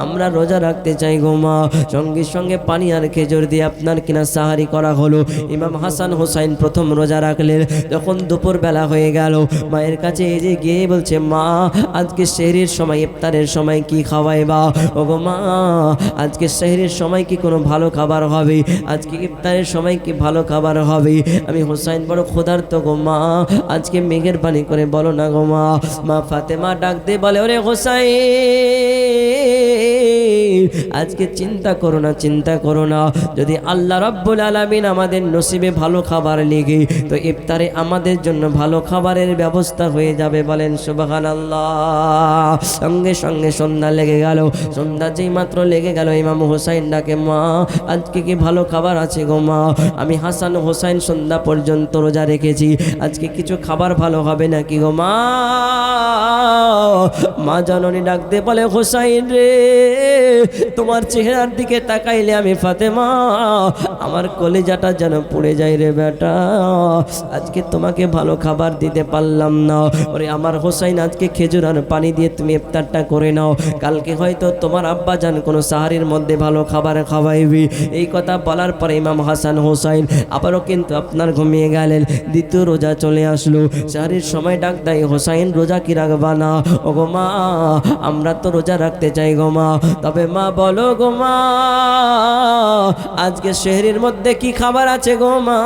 আমরা রোজা রাখতে চাই গো মা। সঙ্গে সঙ্গে পানি আর খেজুর দিয়ে আপনার কিনা সাহারি করা হলো। ইমাম হাসান হোসাইন প্রথম রোজা রাখলেন। যখন দুপুর বেলা হয়ে গেল, মায়ের কাছে এই যে গিয়ে বলছে, মা আজকে সেহরির সময় ইফতারের সময় কি খাওয়াইবা? ও গো মা, আজকে সেহরির সময় কি কোনো ভালো খাবার হবে? আজকে ইফতারের সময় কি ভালো খাবার হবে? আমি হোসাইন বড় ক্ষুধার্ত গো মা, আজকে মেঘের পানি করে বলো না গো মা। মা ফাতেমা ডাক দিয়ে বলে, ওরে হোসাইন, আজকে চিন্তা করো না, চিন্তা করো না, যদি আল্লাহ রাব্বুল আলামিন আমাদের নসিবে ভালো খাবার লেগে, তো ইফতারে আমাদের জন্য ভালো খাবারের ব্যবস্থা হয়ে যাবে। বলেন সুবহানাল্লাহ। সঙ্গে সঙ্গে সন্ধ্যা লেগে গেল। সন্ধ্যা যেই মাত্র লেগে গেল, ইমাম হোসাইন ডাকে, মা আজকে কি ভালো খাবার আছে গো মা? আমি হাসান হোসাইন সন্ধ্যা পর্যন্ত রোজা রেখেছি, আজকে কিছু খাবার ভালো হবে নাকি গো মা? মা জননী ডাক দিয়ে বলে হোসাইন রে, তোমার চেহারার দিকে তাকাইলে আমি ফাতেমা আমার কলিজাটা যেন পুড়ে যায় রে বেটা, আজকে তোমাকে ভালো খাবার দিতে পারলাম না। ওরে আমার হোসাইন, আজকে খেজুর আর পানি দিয়ে তুমি ইফতারটা করে নাও, কালকে হয়তো তোমার আব্বা জান কোনো সাহারির মধ্যে ভালো খাবার খাওয়াইবি। এই কথা বলার পরে ইমাম হাসান হোসাইন আবারও কিন্তু আপনার ঘুমিয়ে গেলেন। দ্বিতীয় রোজা চলে আসলো, সাহারির সময় ডাক দেয় হোসাইন রোজা কি রাখবা না? ও গো মা, আমরা তো রোজা রাখতে চাই গো মা, তবে মা বলো গো মা আজকে শহরের মধ্যে কি খাবার আছে গো মা?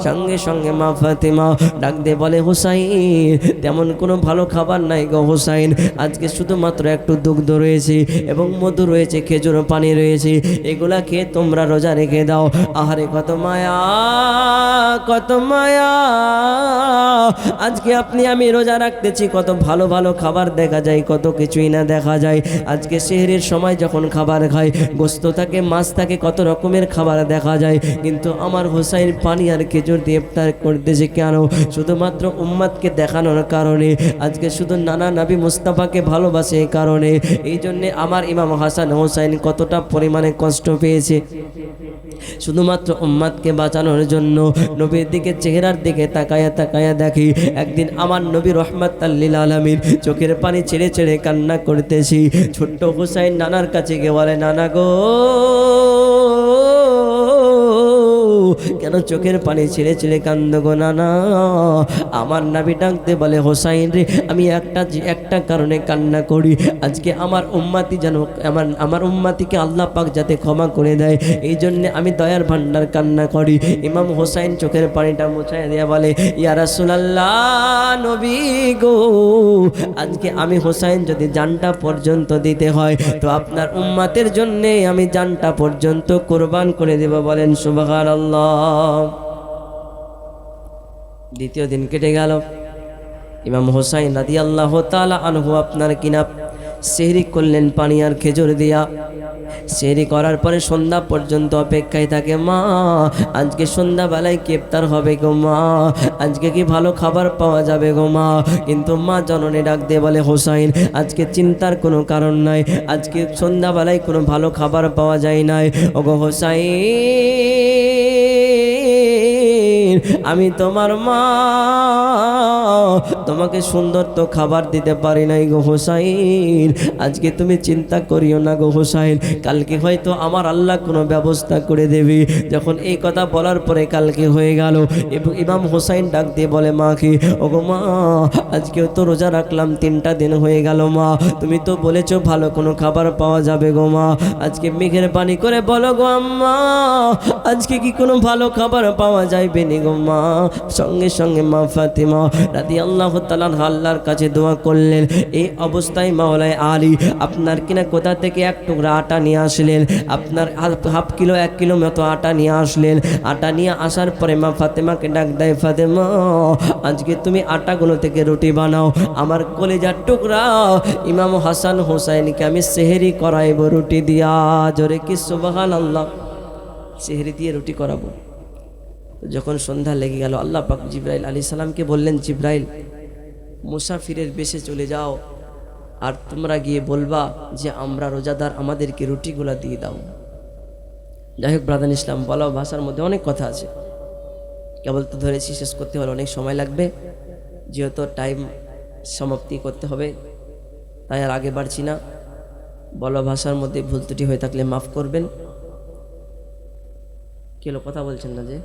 সঙ্গে সঙ্গে মা ফাতেমা ডাক দিয়ে বলে হোসাইন তেমন কোনো ভালো খাবার নাই গো হোসাইন, আজকে শুধুমাত্র একটু দুগ্ধ রয়েছে এবং মধু রয়েছে, খেজুর পানি রয়েছে, এগুলা খেয়ে তোমরা রোজা রেখে দাও। আহারে কত মায়া, কত মায়া, আজকে আপনি আমি রোজা রাখতেছি, কত ভালো ভালো খাবার দেখা যায়, কত কিছুই না দেখা যায়। আজকে সেহরির সময় যখন খাবার খায়, গোস্ত থাকে, মাছ থাকে, কত রকমের খাবার দেখা যায়, কিন্তু আমার হোসাইন পানি আর খেজুর দিয়ে ইফতার করতেছে কেন? শুধুমাত্র উম্মাদকে দেখানোর কারণে, আজকে শুধু নানা নবী মুস্তাফাকে ভালোবাসে এই কারণে। এই জন্যে আমার ইমাম হাসান হোসাইন কতটা পরিমাণে কষ্ট পেয়েছে, শুধুমাত্র উম্মাদকে বাঁচানোর জন্য। নবীর দিকে চেহারার দিকে তাকায়া তাকায়া দেখি, একদিন আমার নবী রহমাতাল লিল আলামিন চোখের পানি ছেড়ে ছেড়ে কান্না করতেছি। ছোট্ট হুসাইন নানার কাছে গিয়ে বলে, নানা গো কেন চোখের পানি ছেড়ে ছেড়ে কান্দ গো নানা? আমার নবী ডাকতে বলে, হোসাইন রে, আমি একটা কারণে কান্না করি, আজকে আমার উম্মতি যেন আমার উম্মতিকে আল্লাহ পাক যাতে ক্ষমা করে দেয়, এই জন্য আমি দয়ার ভান্ডার কান্না করি। ইমাম হোসাইন চোখের পানিটা মুছায় দিয়া বলে, ইয়া রাসূলুল্লাহ, নবী গো, আজকে আমি হোসাইন যদি জানটা পর্যন্ত দিতে হয় তো আপনার উম্মতের জন্য আমি জানটা পর্যন্ত কুরবান করে দেব। বলেন সুবহানাল্লাহ। দ্বিতীয় দিন কেটে গেল। ইমাম হোসাইন রাদিয়াল্লাহু তাআলা আনহু আপনার কিনা সেহরি করলেন পানি আর খেজুর দিয়া। সেহরি করার পরে সন্ধ্যা পর্যন্ত অপেক্ষায় থাকে, মা আজকে সন্ধ্যাবেলায় কি ইফতার হবে গো মা? আজকে কি ভালো খাবার পাওয়া যাবে গো মা? কিন্তু মা জননী ডাক দিয়ে বলে, হোসাইন আজকে চিন্তার কোনো কারণ নাই, আজকে সন্ধ্যাবেলায় কোনো ভালো খাবার পাওয়া যায় নাই। ওগো হোসাইন, আমি তোমার মা, তোমাকে সুন্দর তো খাবার দিতে পারি নাই গো হোসাইন, আজকে তুমি চিন্তা করিও না গো হোসাইন, কালকে হয়তো আমার আল্লাহ কোনো ব্যবস্থা করে দেবে। যখন এই কথা বলার পরে কালকে হয়ে গেল এবং ইমাম হোসাইন ডাক দিয়ে বলে, মা কি? ওগো মা, আজকেও তো রোজা রাখলাম, 3টা দিন হয়ে গেল মা, তুমি তো বলেছো ভালো কোনো খাবার পাওয়া যাবে গো মা, আজকে মেঘের পানি করে বলো গো আম্মা, আজকে কি কোনো ভালো খাবার পাওয়া যাবে নি গো মা? সঙ্গে সঙ্গে মা ফাতেমা রাদিয়াল্লাহু তাআলা আল্লাহর কাছে দোয়া করলেন। এই অবস্থায় মাওলানা আলী আপনার কিনা কোথা থেকে এক টুকরা আটা নিয়ে আসলেন, আপনার হাফ কিলো 1 কিলো মতো আটা নিয়ে আসলেন। আটা নিয়ে আসার পরে মা ফাতেমাকে ডাক দেয়, ফাতেমা আজকে তুমি আটাগুলো থেকে রুটি বানাও, আমার কলিজার টুকরা ইমাম হাসান হোসাইনকে আমি সেহরি করাইব রুটি দিয়া। জোরে কি সুবহানাল্লাহ। সেহরি দিয়ে রুটি করাবো। যখন সন্ধ্যা লেগে গেল, আল্লাহ পাক জিবরাইল আলাইহিস সালামকে বললেন, জিবরাইল মুসাফিরের বেশে চলে যাও আর তোমরা গিয়ে বলবা যে আমরা রোজাদার, আমাদেরকে রুটিগুলা দিয়ে দাও। যাই হোক ব্রাদার ইসলাম, বলা ভাষার মধ্যে অনেক কথা আছে, কেবল তো ধরেছি, শেষ করতে হলে অনেক সময় লাগবে, যেহেতু টাইম সমাপ্তি করতে হবে তাই আর আগে বাড়ছি না। বলা ভাষার মধ্যে ভুল ত্রুটি হয়ে থাকলে মাফ করবেন। কেন কথা বলছেন না যে?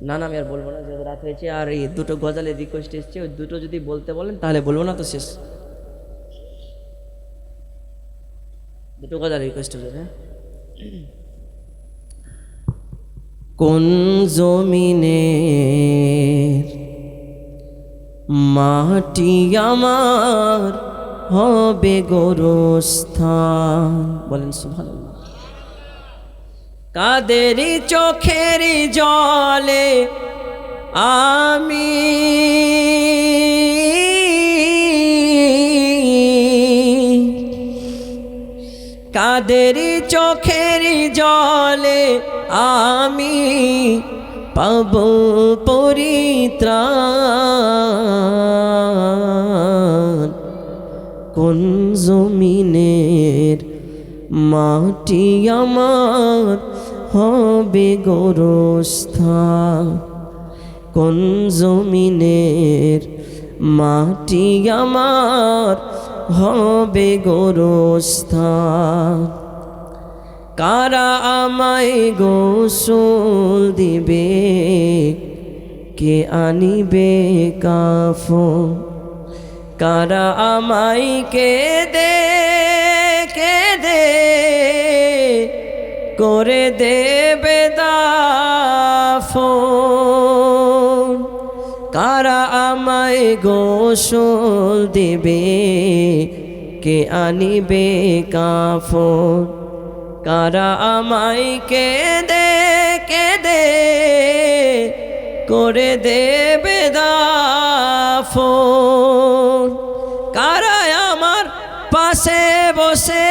না আমি আর বলবো না, যেহেতু রাত হয়েছে। আর এই 2টো গজালের রিকোয়েস্ট এসছে, ওই 2টো যদি বলতে বলেন তাহলে বলবো, না তো শেষ। 2টো গজালের রিকোয়েস্ট হবে। হ্যাঁ, কোন জমিনে মাটি আমার হবে গোরস্থান? বলেন সুবহানাল্লাহ। কাদেরই চোখের জলে আমি কাদেরই চোখের জলে আমি পাব পরিত্রাণ, কোন জমিনের মাটি আমার হবে গোরস্থান, কোন জমিনের মাটি আমার হবে গোরস্থান। কারা আমায় গোসল দিবে, কে আনিবে কাফন, কারা আমায় কেঁদে কেঁদে করে দেবে দাফন, কারা আমায় গোসল দেবে, কে আনিবে কাফন, কারা আমায় কেঁদে কেঁদে করে দেবে দাফন, কারা আমার পাশে বসে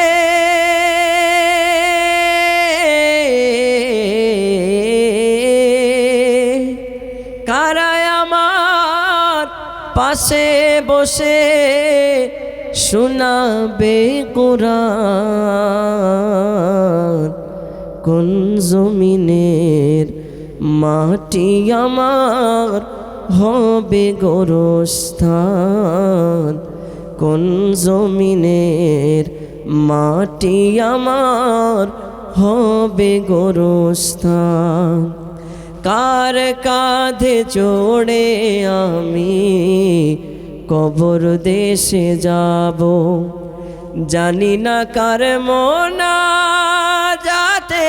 কারা আমার পাশে বসে শোনাবে কোরআন, কোন জমিনের মাটি আমার হবে গোরস্থান, কোন জমিনের মাটি আমার হবে গোরস্থান। কার কাঁধে চড়ে আমি কবর দেশে যাব, জানি না কার মোনা যাতে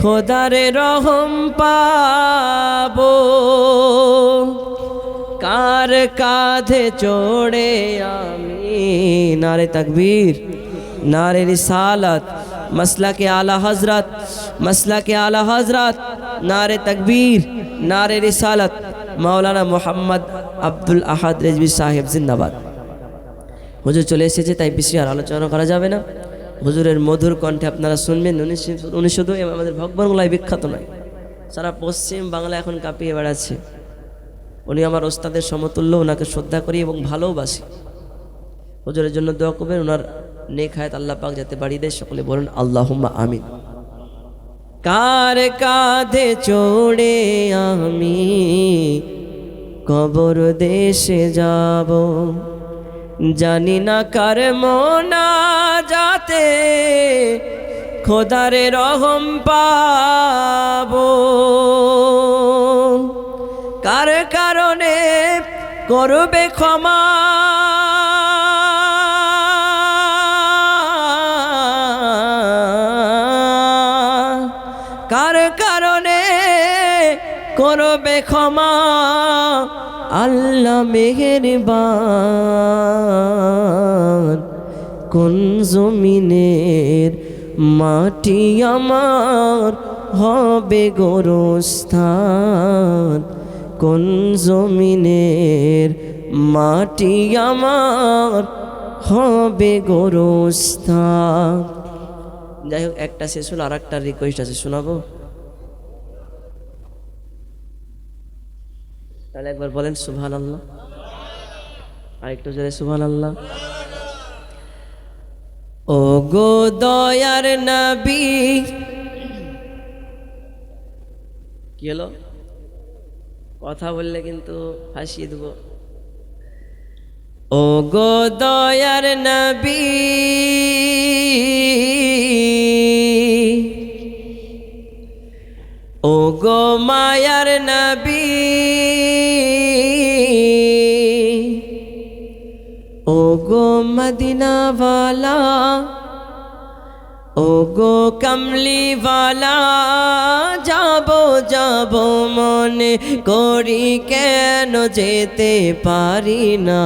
খোদার রহম পাবো, কার কাঁধে চড়ে আমি নারে তাকবীর, নারে রিসালাত, মসলাকে আলা হজরত, মসলাকে আলা হজরত, নারে তাকবীর, নারে রিসালাত, মাওলানা মোহাম্মদ আব্দুল আহাদ রেজভী সাহেব জিন্দাবাদ। হুজুর চলে এসেছে, তাই বেশি আর আলোচনা করা যাবে না। হুজুরের মধুর কণ্ঠে আপনারা শুনবেন। উনি শুধু আমাদের ভগবানগোলায় বিখ্যাত নয়, সারা পশ্চিম বাংলা এখন কাঁপিয়ে বেড়াচ্ছে। উনি আমার ওস্তাদের সমতুল্য, ওনাকে শ্রদ্ধা করি এবং ভালোবাসি। হুজুরের জন্য দোয়া করবেন, ওনার নেক হায়াত আল্লাহ পাক যাতে বাড়িয়ে দেয়। সকলে বলেন আল্লাহুম্মা আমিন। কার কাঁধে চড়ে আমি কবর দেশে যাব, জানি না কার মোনা যাতে খোদার রহম পাবো, কার কারণে করবে ক্ষমা, কার কারণে করবে ক্ষমা আল্লাহ মেহেরবান, কোন জমিনের মাটি আমার হবে গোরস্থান, কোন জমিনের মাটি আমার হবে গোরস্থান। যাই হোক, একটা শেষ হলো, আর একটা রিকোয়েস্ট আছে, শোনাবো? তাহলে একবার বলেন সুবহানাল্লাহ, আরেকটু জোরে সুবহানাল্লাহ। ও গো দয়ার নবী, কি হলো? কথা বললে কিন্তু ফাঁসিয়ে দেব। ও গো দয়ার নবী, ও গো মায়ার নবী, ও গো মদিনাওয়ালা, ও গো কমলিওয়ালা, যাব যাব মনে করি কেন যেতে পারি না,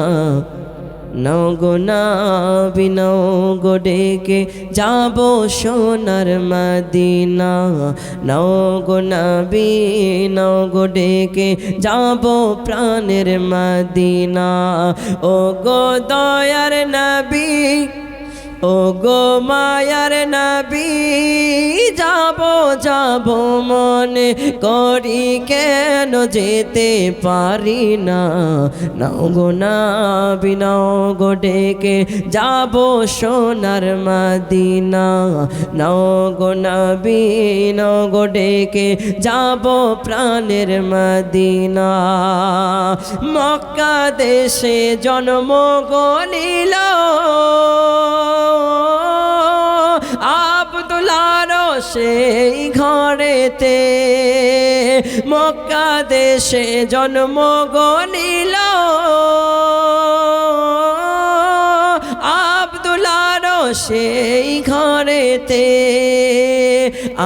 নাও গো নবী নাও গো ডেকে যাব সোনার মদিনা, নাও গো নবী নাও গো ডেকে যাব প্রাণের মদিনা। ও গো দয়ার নবী, ও গো মায়ার নবী যাব যাব মনে করি কেন যেতে পারি না নাও গো নবী নাও গো ডেকে যাব সোনার মদিনা নাও গো নবী নাও গো ডেকে যাব প্রাণের মদিনা মক্কা দেশে জন্ম গলিল আব্দুল্লাহর সেই ঘরেতে মক্কা দেশে জন্ম গলিল আব্দুল্লাহর সেই ঘরেতে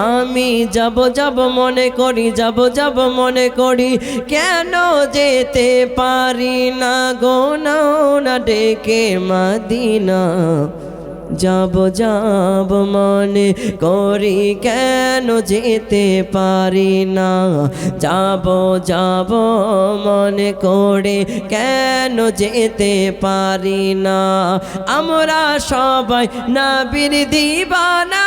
আমি যাব যাব মনে করি যাব যাব মনে করি কেন যেতে পারি না গো নাও না ডেকে মদিনা যাব যাব মনে করি কেন যেতে পারি না যাব যাব মনে করে কেন যেতে পারি না আমরা সবাই নবীর দিবানা